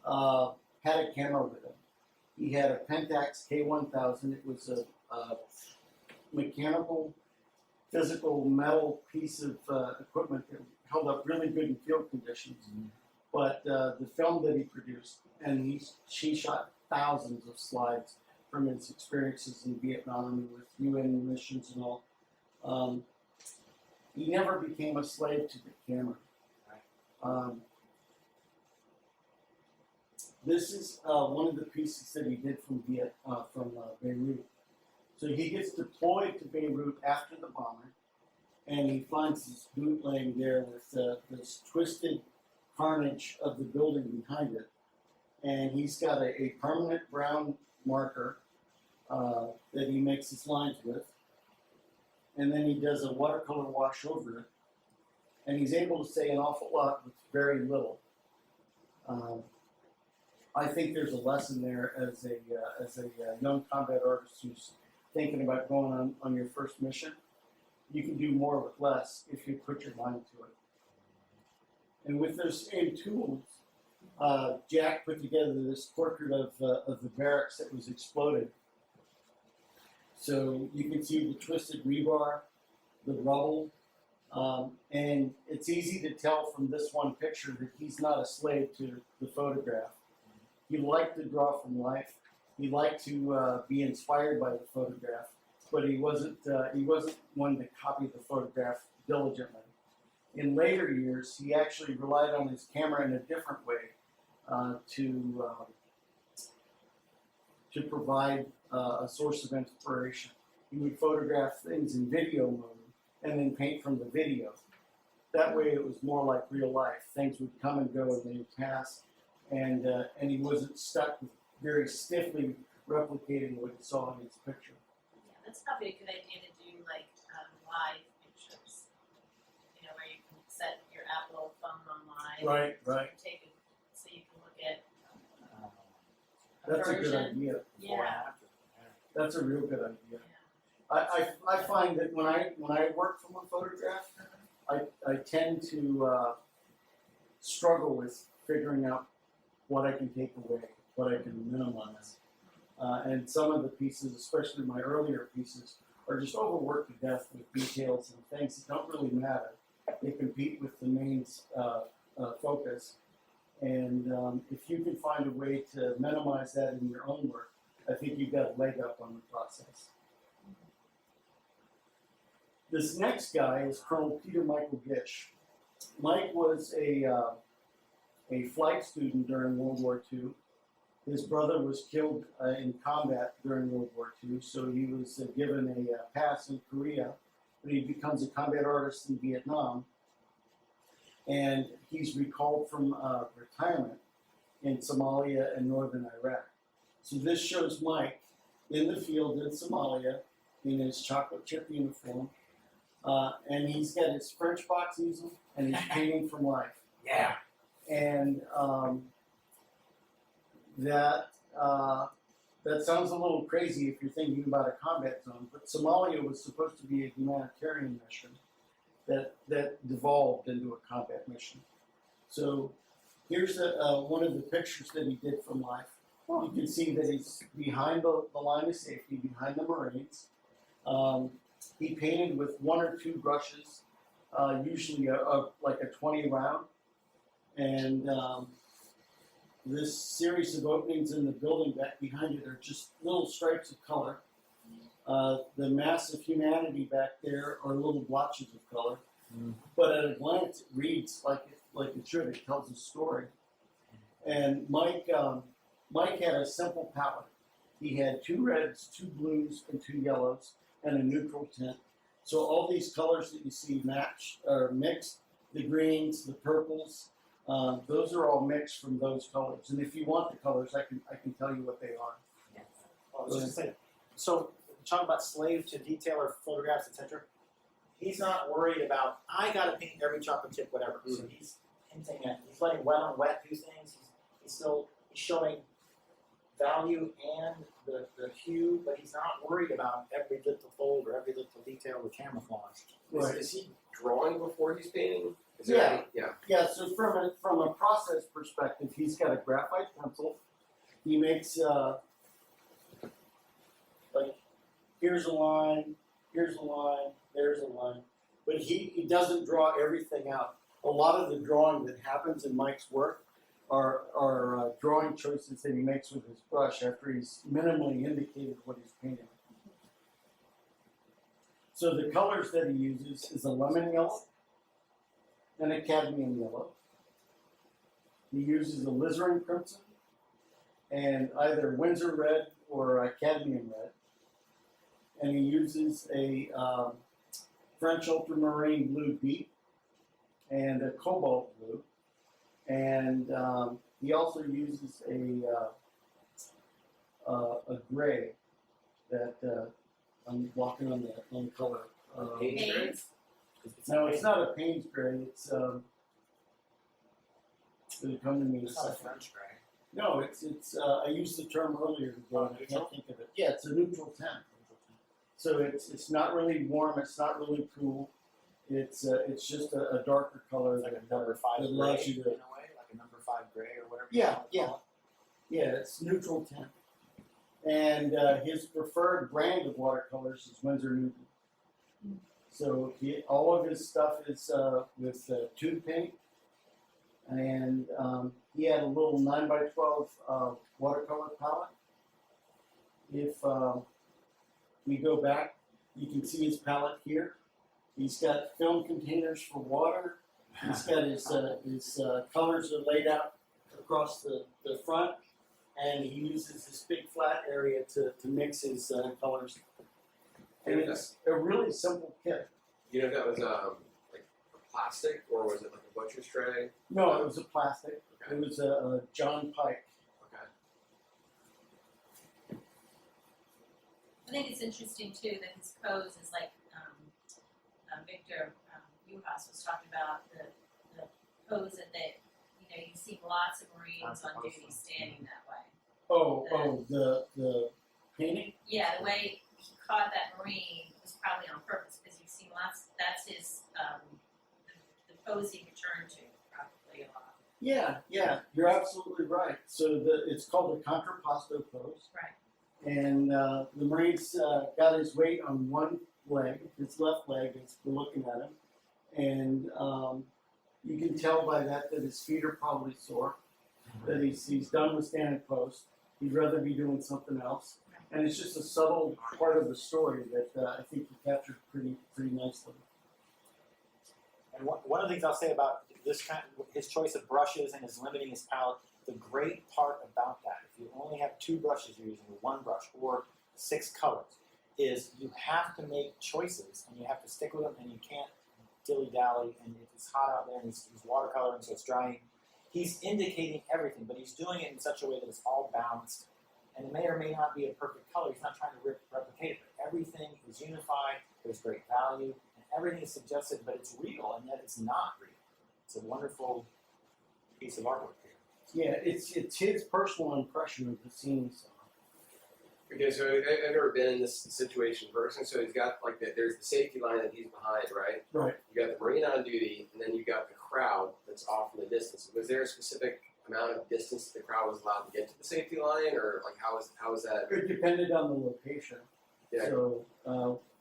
had a camera with him. He had a Pentax K1000. It was a mechanical, physical metal piece of equipment that held up really good in field conditions. But the film that he produced, and she shot thousands of slides from his experiences in Vietnam and with UN missions and all. He never became a slave to the camera. This is one of the pieces that he did from Beirut. So he gets deployed to Beirut after the bombing, and he finds this boot laying there with this twisted carnage of the building behind it. And he's got a permanent brown marker that he makes his lines with. And then he does a watercolor wash over it. And he's able to say an awful lot with very little. I think there's a lesson there as a young combat artist who's thinking about going on your first mission. You can do more with less if you put your mind to it. And with those same tools, Jack put together this portrait of the barracks that was exploded. So you can see the twisted rebar, the rubble, and it's easy to tell from this one picture that he's not a slave to the photograph. He liked to draw from life. He liked to be inspired by the photograph, but he wasn't one to copy the photograph diligently. In later years, he actually relied on his camera in a different way to provide a source of inspiration. He would photograph things in video mode and then paint from the video. That way, it was more like real life. Things would come and go and they would pass, and he wasn't stuck with very stiffly replicating what he saw in his picture. Yeah, that's probably a good idea to do like live pictures. You know, where you can set your Apple phone on live. Right. Take it so you can look at a That's a version. good idea. Before and Yeah. after. That's a real good idea. Yeah. I find that when I work from a photograph, I tend to struggle with figuring out what I can take away, what I can minimize. And some of the pieces, especially my earlier pieces, are just overworked to death with details and things that don't really matter. They compete with the main focus. And if you can find a way to minimize that in your own work, I think you've got a leg up on the process. This next guy is Colonel Peter Michael Gish. Mike was a flight student during World War II. His brother was killed in combat during World War II, so he was given a pass in Korea, but he becomes a combat artist in Vietnam, and he's recalled from retirement in Somalia and northern Iraq. So this shows Mike in the field in Somalia in his chocolate chip uniform, and he's got his French box easel and he's painting from life. Yeah. And that sounds a little crazy if you're thinking about a combat zone, but Somalia was supposed to be a humanitarian mission that devolved into a combat mission. So here's one of the pictures that he did from life. You can see that he's behind the line of safety, behind the Marines. He painted with one or two brushes, usually like a 20 round. And this series of openings in the building back behind it are just little stripes of color. The mass of humanity back there are little blotches of color. But at a glance, it reads like it should. It tells a story. And Mike had a simple palette. He had 2 reds, 2 blues, and 2 yellows, and a neutral tint. So all these colors that you see match or mixed. The greens, the purples, those are all mixed from those colors. And if you want the colors, I can tell you what they are. I was just gonna say, so talking about slave to detail or photographs, etc. He's not worried about I gotta paint every chocolate chip, whatever. So he's hinting at he's letting wet on wet do things. He's showing value and the hue, but he's not worried about every little fold or every little detail with camouflage. Right. Is he drawing before he's painting? Is Yeah. Any, yeah. Yeah, so from a process perspective, he's got a graphite pencil. He makes like here's a line, there's a line, but he doesn't draw everything out. A lot of the drawing that happens in Mike's work are drawing choices that he makes with his brush after he's minimally indicated what he's painting. So the colors that he uses is a lemon yellow and a cadmium yellow. He uses a alizarin crimson and either Windsor red or a cadmium red. And he uses a French ultramarine blue deep and a cobalt blue. And he also uses a gray that I'm walking on the color. Haze? No, it's not a Payne's gray. It's it'll come to me in a It's not a second. French gray. No, it's I used the term earlier today. And I can't think of it. Yeah, it's a neutral tint. So it's not really warm. It's not really cool. It's just a darker color It's like that a number 5 that gray allows you in to. a way, like a number 5 gray or whatever. Yeah, yeah, it's neutral tint. And his preferred brand of watercolors is Winsor Newton. So all of his stuff is with tube paint, and he had a little 9x12 watercolor palette. If we go back, you can see his palette here. He's got film containers for water. He's got his colors are laid out across the front, and he uses this big flat area to mix his colors. And it's a really simple kit. You know if that was like a plastic or was it like a butcher's tray? No, it was a plastic. Okay. It was a John Pike. Okay. I think it's interesting too that his pose is like Victor Uhas was talking about the pose that you see lots of Marines on duty standing that way. The painting? Yeah, the way he caught that Marine was probably on purpose because you've seen lots. That's his the pose he returned to probably a lot. Yeah, you're absolutely right. So it's called the contrapposto pose. Right. And the Marine's got his weight on one leg, his left leg, as we're looking at him. And you can tell by that his feet are probably sore, that he's done with standing post. He'd rather be doing something else. And it's just a subtle part of the story that I think he captured pretty nicely. And one of the things I'll say about his choice of brushes and his limiting his palette, the great part about that, if you only have 2 brushes you're using, or 1 brush, or 6 colors, is you have to make choices and you have to stick with them and you can't dilly-dally, and if it's hot out there and he's watercoloring so it's drying, he's indicating everything, but he's doing it in such a way that it's all balanced. And it may or may not be a perfect color. He's not trying to replicate it, but everything is unified, there's great value, and everything is suggested, but it's real, and yet it's not real. It's a wonderful piece of artwork here. Yeah, it's his personal impression of the scene. So. Okay, so I've never been in this situation person. So he's got like there's the safety line that he's behind, right? Right. You got the Marine on duty, and then you got the crowd that's off in the distance. Was there a specific amount of distance the crowd was allowed to get to the safety line, or like how is that? It depended on the location. Yeah. So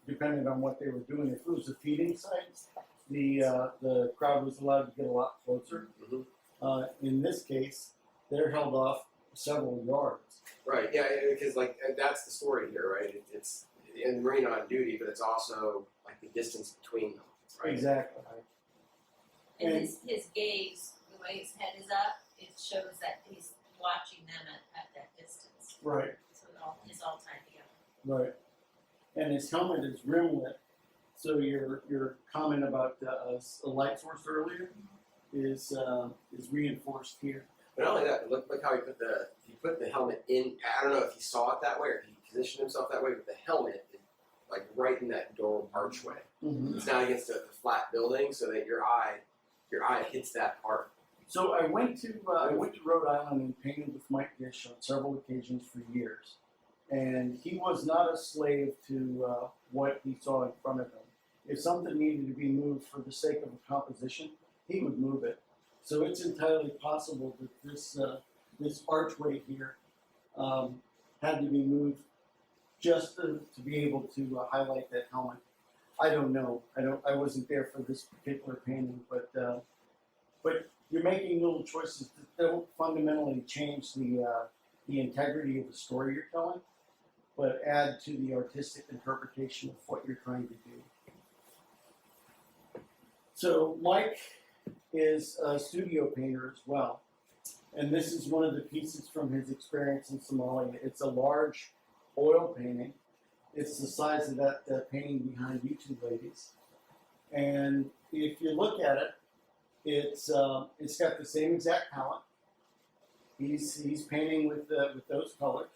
depending on what they were doing, if it was a feeding site, the crowd was allowed to get a lot closer. Mm-hmm. In this case, they're held off several yards. Right. Yeah. Because like that's the story here, right? It's in the Marine on duty, but it's also like the distance between them, right? Exactly. And And- his gaze, the way his head is up, it shows that he's watching them at that distance. Right. So it's all tied together. Right. And his helmet is rimlet. So your comment about a light source earlier is reinforced here. But not only that, but look how he put the helmet in. I don't know if he saw it that way or if he positioned himself that way, but the helmet is like right in that door archway. Mm-hmm. It's not against a flat building, so that your eye hits that part. So I went to Rhode Island and painted with Mike Gish on several occasions for years, and he was not a slave to what he saw in front of him. If something needed to be moved for the sake of a composition, he would move it. So it's entirely possible that this archway here had to be moved just to be able to highlight that helmet. I don't know. I wasn't there for this particular painting, but you're making little choices that don't fundamentally change the integrity of the story you're telling, but add to the artistic interpretation of what you're trying to do. So Mike is a studio painter as well, and this is one of the pieces from his experience in Somalia. It's a large oil painting. It's the size of that painting behind you two ladies, and if you look at it, it's got the same exact palette. He's painting with those colors,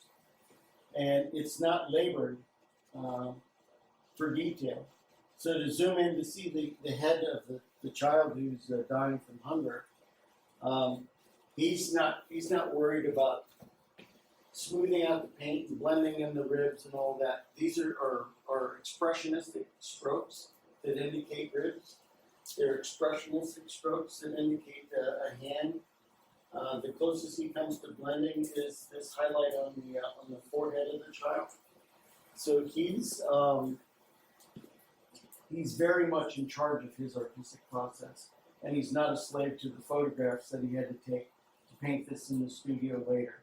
and it's not labored for detail. So to zoom in to see the head of the child who's dying from hunger, he's not worried about smoothing out the paint and blending in the ribs and all that. These are expressionistic strokes that indicate ribs. They're expressionistic strokes that indicate a hand. The closest he comes to blending is this highlight on the forehead of the child. So he's very much in charge of his artistic process, and he's not a slave to the photographs that he had to take to paint this in the studio later.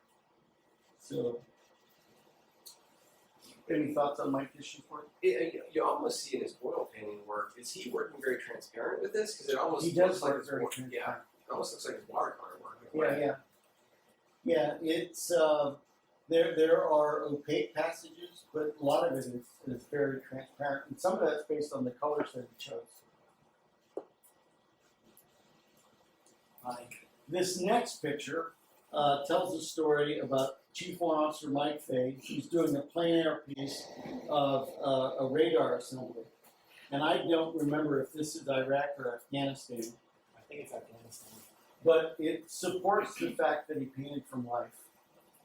So, any thoughts on Mike Gish's work? You almost see in his oil painting work. Is he working very transparent with this? Because it almost He does looks like work it's very more, transparent. yeah, it almost looks like his watercolor work. Yeah. It's there are opaque passages, but a lot of it is very transparent, and some of that's based on the colors that he chose. This next picture tells a story about Chief Warrant Officer Mike Fay. He's doing a plein air piece of a radar assembly, and I don't remember if this is Iraq or Afghanistan. I think it's Afghanistan. But it supports the fact that he painted from life.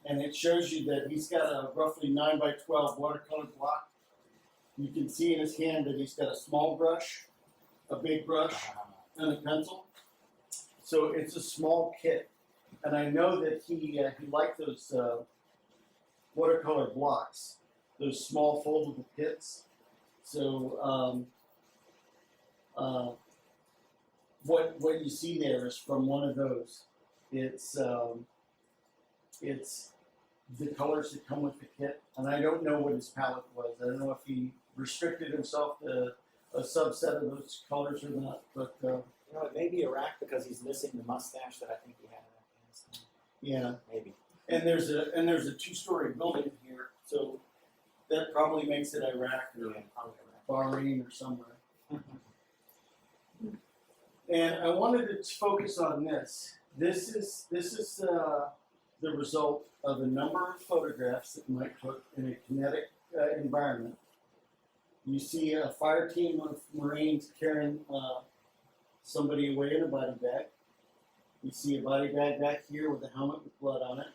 And it shows you that he's got a roughly 9x12 watercolor block. You can see in his hand that he's got a small brush, a big brush, and a pencil. So it's a small kit. And I know that he liked those watercolor blocks, those small foldable kits. So what you see there is from one of those. It's the colors that come with the kit, and I don't know what his palette was. I don't know if he restricted himself to a subset of those colors or not, but It may be Iraq because he's missing the mustache that I think he had in Afghanistan. yeah. Maybe. And there's a 2-story building here, so that probably makes it Iraq or Yeah, probably Iraq. Bahrain or somewhere. And I wanted to focus on this. This is the result of a number of photographs that Mike took in a kinetic environment. You see a fire team of Marines carrying somebody away in a body bag. You see a body bag back here with a helmet with blood on it.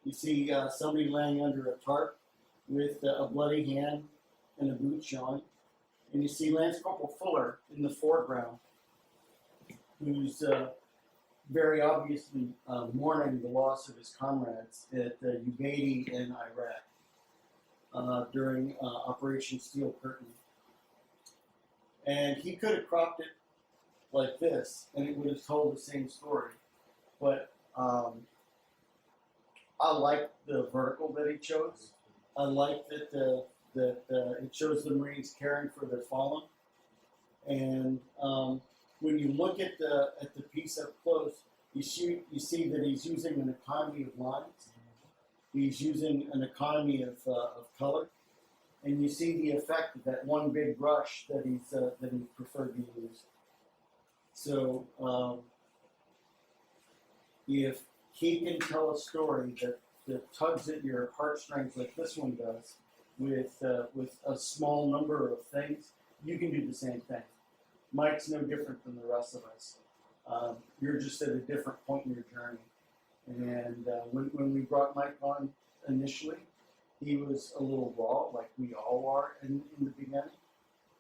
You see somebody laying under a tarp with a bloody hand and a boot showing. And you see Lance Corporal Fuller in the foreground, who's very obviously mourning the loss of his comrades at Ubaidi in Iraq during Operation Steel Curtain. And he could have cropped it like this, and it would have told the same story. But I like the vertical that he chose. I like that it shows the Marines caring for their fallen. And when you look at the piece up close, you see that he's using an economy of lines. He's using an economy of color, and you see the effect of that one big brush that he preferred to use. So if he can tell a story that tugs at your heartstrings like this one does, with a small number of things, you can do the same thing. Mike's no different than the rest of us. You're just at a different point in your journey. And when we brought Mike on initially, he was a little raw, like we all are in the beginning.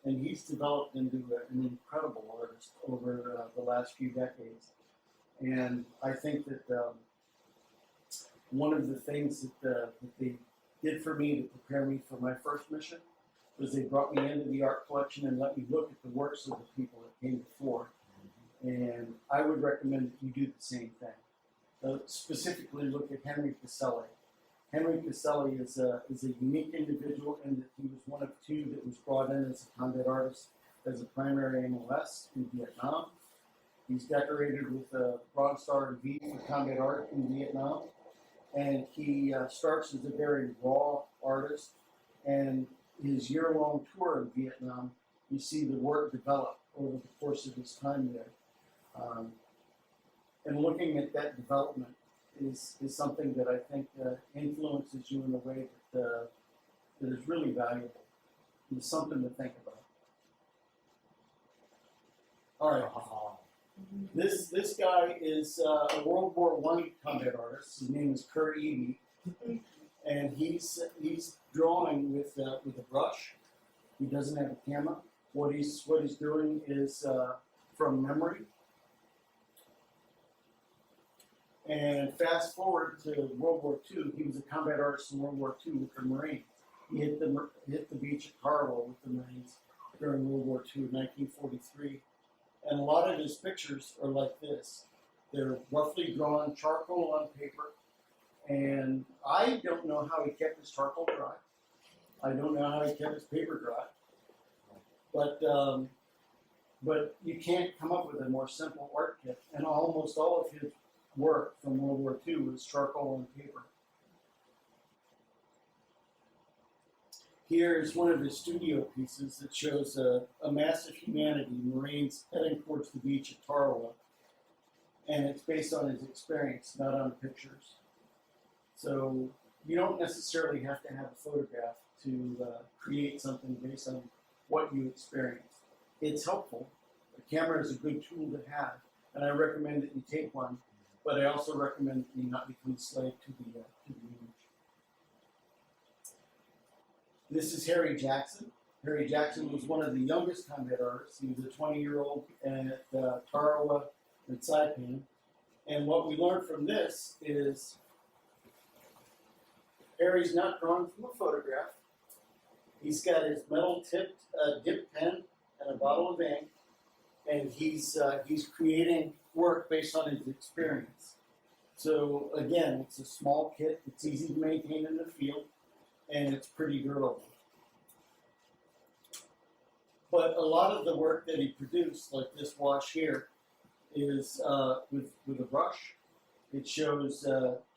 And he's developed into an incredible artist over the last few decades. And I think that one of the things that they did for me to prepare me for my first mission was they brought me into the art collection and let me look at the works of the people that came before. And I would recommend that you do the same thing. Specifically look at Henry Caselli. Henry Caselli is a unique individual in that he was one of two that was brought in as a combat artist as a primary MOS in Vietnam. He's decorated with a Bronze Star and V for combat art in Vietnam. And he starts as a very raw artist. And his year-long tour in Vietnam, you see the work develop over the course of his time there. And looking at that development is something that I think influences you in a way that is really valuable. It's something to think about. All right. This guy is a World War I combat artist. His name is Kurt Eby, and he's drawing with a brush. He doesn't have a camera. What he's doing is from memory. And fast forward to World War II, he was a combat artist in World War II with the Marines. He hit the beach at Tarawa with the Marines during World War II, 1943. And a lot of his pictures are like this. They're roughly drawn charcoal on paper. And I don't know how he kept his charcoal dry. I don't know how he kept his paper dry. But you can't come up with a more simple art kit. And almost all of his work from World War II was charcoal and paper. Here is one of his studio pieces that shows a mass of humanity, Marines heading towards the beach at Tarawa. And it's based on his experience, not on pictures. So you don't necessarily have to have a photograph to create something based on what you experience. It's helpful. A camera is a good tool to have, and I recommend that you take one. But I also recommend that you not become a slave to the image. This is Harry Jackson. Harry Jackson was one of the youngest combat artists. He was a 20-year-old at Tarawa and Saipan. And what we learned from this is Harry's not drawn from a photograph. He's got his metal-tipped dip pen and a bottle of ink, and he's creating work based on his experience. So again, it's a small kit. It's easy to maintain in the field, and it's pretty durable. But a lot of the work that he produced, like this wash here, is with a brush. It shows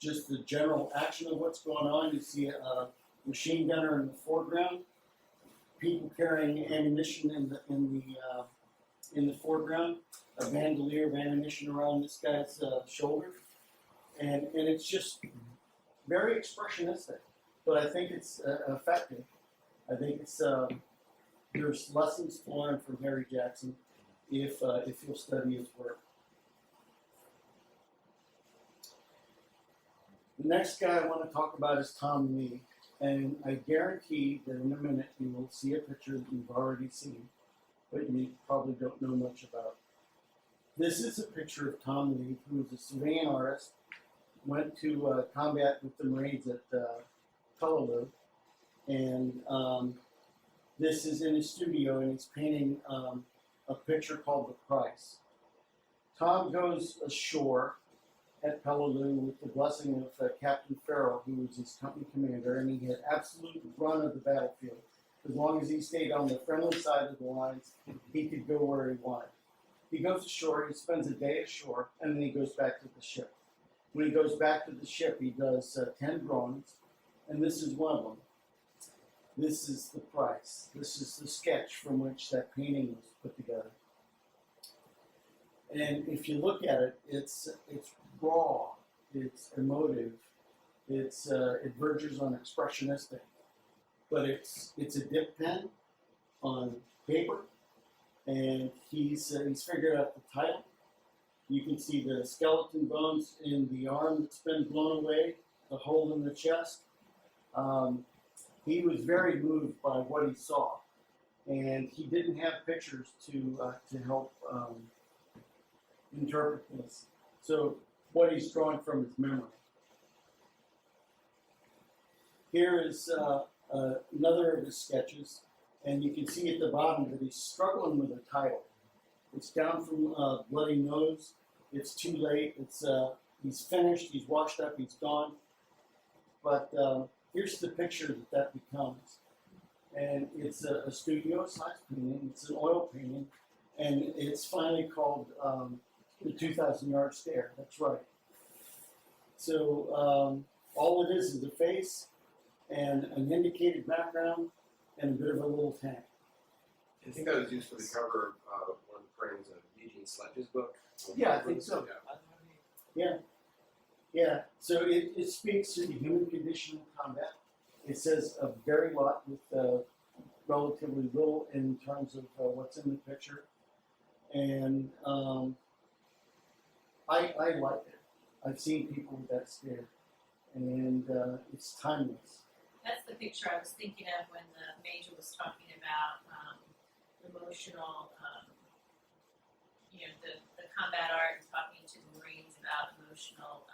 just the general action of what's going on. You see a machine gunner in the foreground, people carrying ammunition in the foreground, a bandolier of ammunition around this guy's shoulder, and it's just very expressionistic. But I think it's effective. I think it's there's lessons to learn from Harry Jackson if you'll study his work. The next guy I want to talk about is Tom Lee, and I guarantee that in a minute you will see a picture that you've already seen, but you probably don't know much about. This is a picture of Tom Lee, who is a civilian artist, went to combat with the Marines at Peleliu, and this is in his studio, and he's painting a picture called The Price. Tom goes ashore at Peleliu with the blessing of Captain Farrell, who was his company commander, and he had absolute run of the battlefield. As long as he stayed on the friendly side of the lines, he could go where he wanted. He goes ashore, he spends a day ashore, and then he goes back to the ship. When he goes back to the ship, he does 10 drawings, and this is one of them. This is the price. This is the sketch from which that painting was put together. And if you look at it, it's raw, it's emotive, it verges on expressionistic, but it's a dip pen on paper, and he's figured out the title. You can see the skeleton bones in the arm that's been blown away, the hole in the chest. He was very moved by what he saw, and he didn't have pictures to help interpret this. So what he's drawing from his memory. Here is another of his sketches, and you can see at the bottom that he's struggling with a title. It's down from Bloody Nose. It's too late. He's finished. He's washed up. He's gone. But here's the picture that becomes, and it's a studio-sized painting. It's an oil painting, and it's finally called the 2,000-yard stare. That's right. So all it is a face and an indicated background and a bit of a little tank. I think that was used for the cover of one of the prints of Eugene Sledge's book. Yeah, I think so. Yeah, so it speaks to the human condition in combat. It says a very lot with relatively little in terms of what's in the picture. And I like it. I've seen people with that stare, and it's timeless. That's the picture I was thinking of when the major was talking about emotional, the combat art and talking to the Marines about emotional,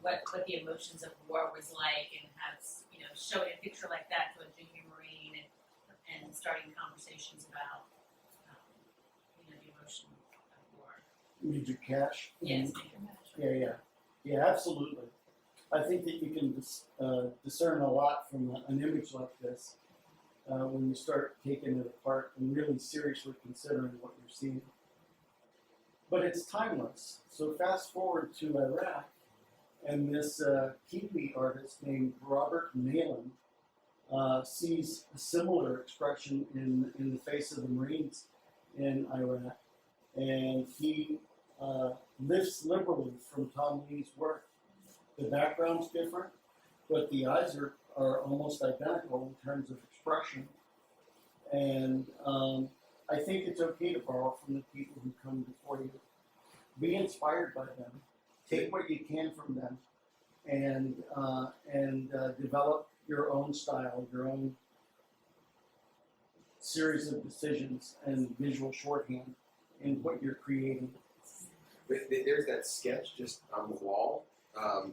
what the emotions of war was like, and has showing a picture like that to a junior Marine and starting conversations about the emotion of war. Major Cash. Yes. Yeah, absolutely. I think that you can discern a lot from an image like this when you start taking it apart and really seriously considering what you're seeing. But it's timeless. So fast forward to Iraq, and this Kiwi artist named Robert Malin sees a similar expression in the face of the Marines in Iraq, and he lifts liberally from Tom Lee's work. The background's different, but the eyes are almost identical in terms of expression. And I think it's okay to borrow from the people who come before you. Be inspired by them. Take what you can from them, and develop your own style, your own series of decisions and visual shorthand in what you're creating. There's that sketch just on the wall.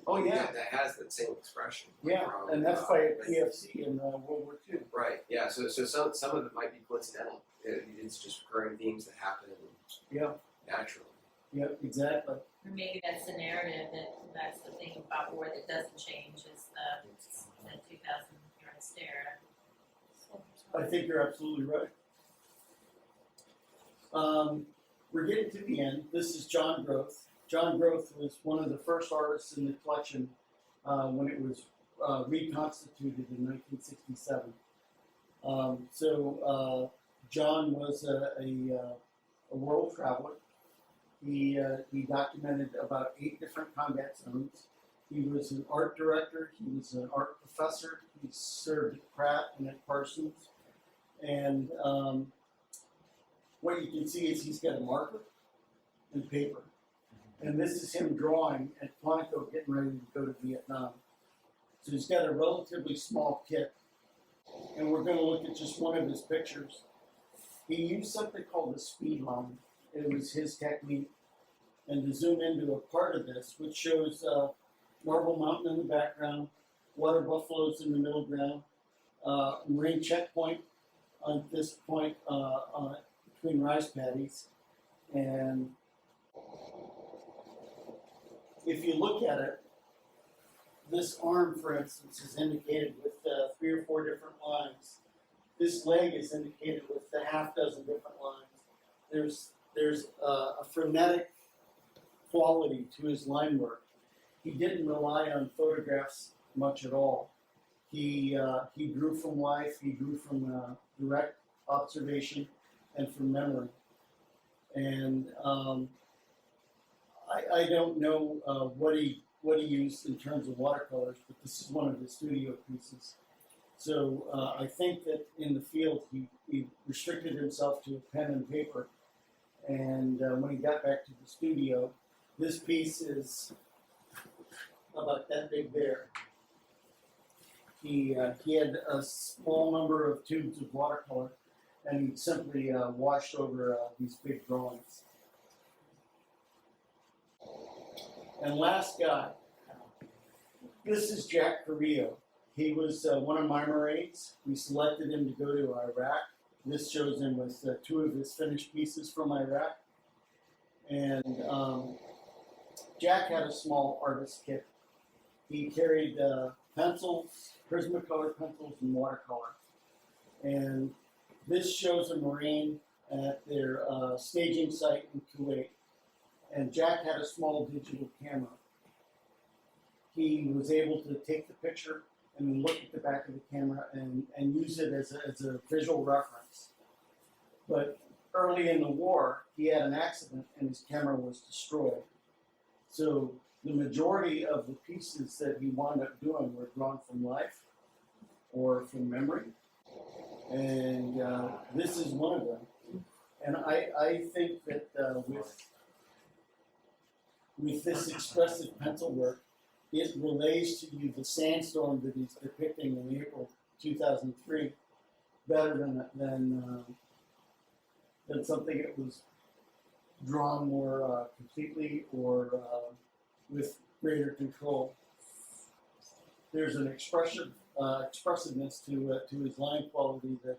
Oh, yeah. That has that same expression. Yeah, from, and that's by a PFC in World War II. Right. Yeah. So some of it might be coincidental. It's just recurring themes that happen Yeah, naturally. yeah, exactly. Or maybe that's the narrative that's the thing about war that doesn't change is the 2,000-yard stare. I think you're absolutely right. We're getting to the end. This is John Groth. John Groth was one of the first artists in the collection when it was reconstituted in 1967. John was a world traveler. He documented about 8 different combat zones. He was an art director. He was an art professor. He served at Pratt and at Parsons. And what you can see is he's got a marker and paper. And this is him drawing at Quantico getting ready to go to Vietnam. So he's got a relatively small kit. And we're going to look at just one of his pictures. He used something called the speed line. It was his technique. And to zoom into a part of this, which shows Marble Mountain in the background, water buffaloes in the middle ground, Marine checkpoint on this point between rice paddies, and if you look at it, this arm, for instance, is indicated with 3 or 4 different lines. This leg is indicated with a half dozen different lines. There's a frenetic quality to his line work. He didn't rely on photographs much at all. He drew from life. He drew from direct observation and from memory. And I don't know what he used in terms of watercolors, but this is one of his studio pieces. So I think that in the field he restricted himself to a pen and paper. And when he got back to the studio, this piece is about that big there. He had a small number of tubes of watercolor, and he simply washed over these big drawings. And last guy, this is Jack Carrillo. He was one of my Marines. We selected him to go to Iraq. This shows him with 2 of his finished pieces from Iraq. And Jack had a small artist kit. He carried pencils, Prismacolor pencils, and watercolor. And this shows a Marine at their staging site in Kuwait. And Jack had a small digital camera. He was able to take the picture and then look at the back of the camera and use it as a visual reference. But early in the war, he had an accident and his camera was destroyed. So the majority of the pieces that he wound up doing were drawn from life or from memory. And this is one of them. And I think that with this expressive pencil work, it relays to you the sandstorm that he's depicting in April 2003 better than something that was drawn more completely or with greater control. There's an expressiveness to his line quality that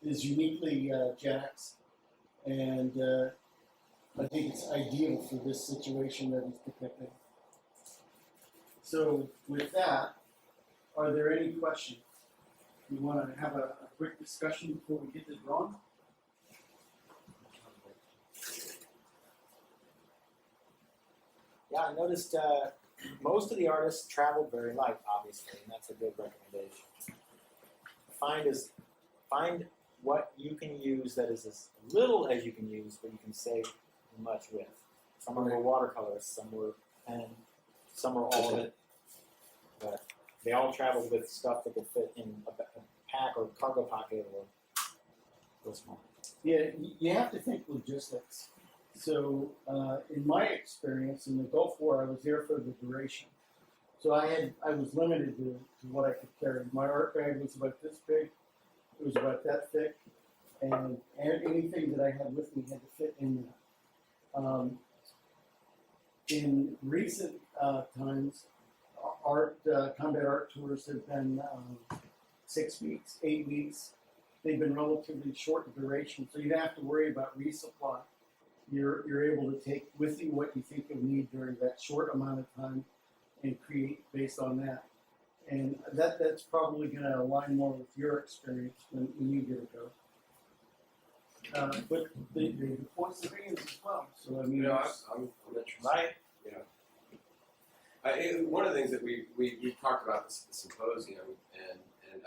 is uniquely Jack's, and I think it's ideal for this situation that he's depicting. So with that, are there any questions? You want to have a quick discussion before we get to drawing? Yeah, I noticed most of the artists traveled very light, obviously, and that's a good recommendation. Find what you can use that is as little as you can use, but you can save much with. Some were watercolors, some were pen, some were all of it. But they all traveled with stuff that could fit in a pack or cargo pocket or small. Yeah, you have to think logistics. So in my experience in the Gulf War, I was there for the duration. So I was limited to what I could carry. My art bag was about this big. It was about that thick. And anything that I had with me had to fit in that. In recent times, combat art tours have been 6 weeks, 8 weeks. They've been relatively short in duration, so you don't have to worry about resupply. You're able to take with you what you think you'll need during that short amount of time and create based on that. And that's probably going to align more with your experience when you get a go. But the points of views as well. So I mean, I'm interested. Right? One of the things that we talked about this symposium, and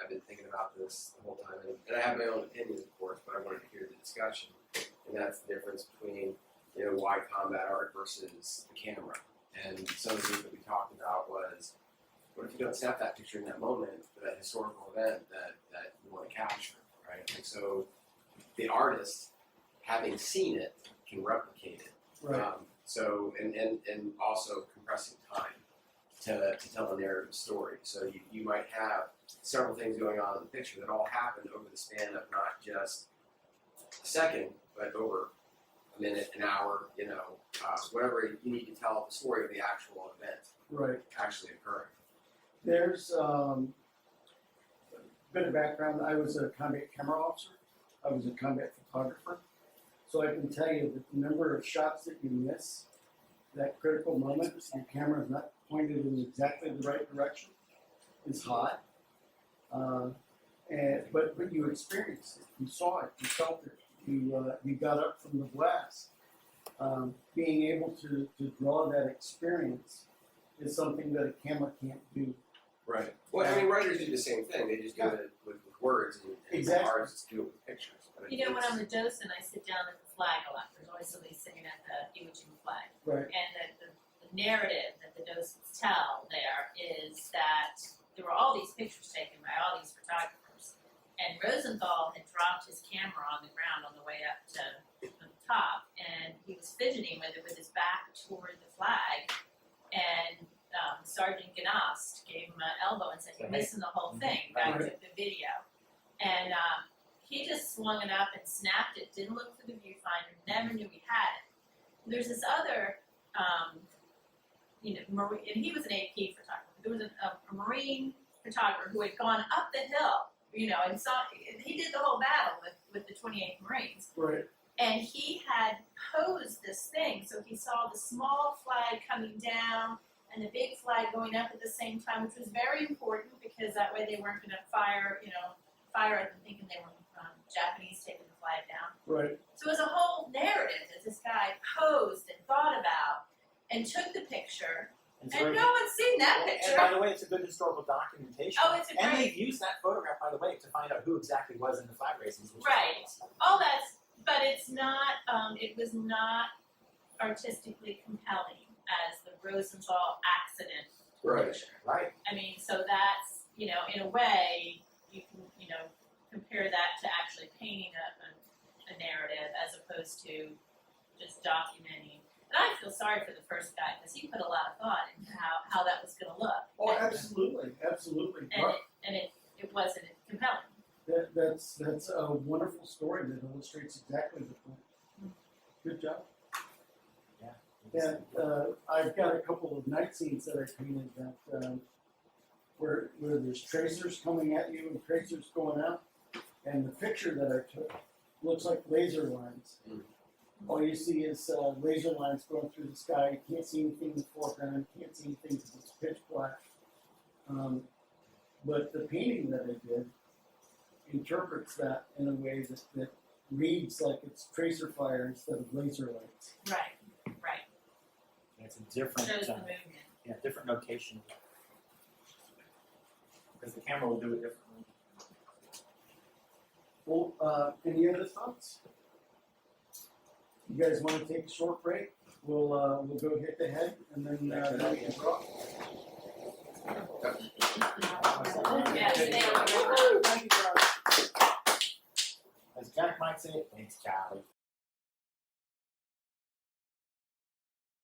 I've been thinking about this the whole time, and I have my own opinion, of course, but I wanted to hear the discussion, and that's the difference between wide combat art versus the camera. And some of the things that we talked about was, what if you don't snap that picture in that moment for that historical event that you want to capture, right? And so the artist, having seen it, can replicate it. right. So and also compressing time to tell a narrative story. So you might have several things going on in the picture that all happen over the span of not just a second, but over a minute, an hour, whatever you need to tell the story of the actual event Right. actually occurring. There's a bit of background. I was a combat camera officer. I was a combat photographer. So I can tell you that the number of shots that you miss that critical moment, your camera is not pointed in exactly the right direction, is hot. But you experienced it, you saw it, you felt it, you got up from the blast. Being able to draw that experience is something that a camera can't do. Right. Well, I mean, writers do the same thing. They just do it with words, and Exactly. artists do it with pictures. But You know, when it's- I'm a docent, I sit down at the flag a lot. There's always somebody sitting at the Iwo Jima flag. Right. And the narrative that the docents tell there is that there were all these pictures taken by all these photographers. And Rosenthal had dropped his camera on the ground on the way up to the top, and he was fidgeting with it with his back toward the flag. And Sergeant Ganast gave him an elbow and said, "You're missing the whole thing." Back to the video. And he just swung it up and snapped it, didn't look for the viewfinder, never knew he had it. There's this other, Marine, and he was an AP photographer. There was a Marine photographer who had gone up the hill, and he did the whole battle with the 28th Marines. Right. And he had posed this thing, so he saw the small flag coming down and the big flag going up at the same time, which was very important because that way they weren't going to fire at them thinking they were Japanese taking the flag down. Right. So it was a whole narrative that this guy posed and thought about and took the picture, And and no one's seen that And picture. by the way, it's a good historical documentation. Oh, it's a And great- they've used that photograph, by the way, to find out who exactly was in the flag races. Which is Right. awesome. All that's, but it's not, it was not artistically compelling as the Rosenthal accident Right. picture. Right. I mean, so that's, in a way, you can, compare that to actually painting a narrative as opposed to just documenting. And I feel sorry for the first guy because he put a lot of thought into how that was going to look. Oh, absolutely, absolutely. And it wasn't compelling. That's a wonderful story that illustrates exactly the point. Good job. And I've got a couple of night scenes that I painted that where there's tracers coming at you and tracers going out, and the picture that I took looks like laser lines. Mm. All you see is laser lines going through the sky. You can't see anything in the foreground. You can't see anything because it's pitch black. But the painting that I did interprets that in a way that reads like it's tracer fire instead of laser lights. Right. It's a different, Shows the movement. different notation. Because the camera will do it differently. Well, any other thoughts? You guys want to take a short break? We'll go hit the head and then we can talk. Yes, they are. Thank you, Charlie. As Jack might say, thanks, Charlie.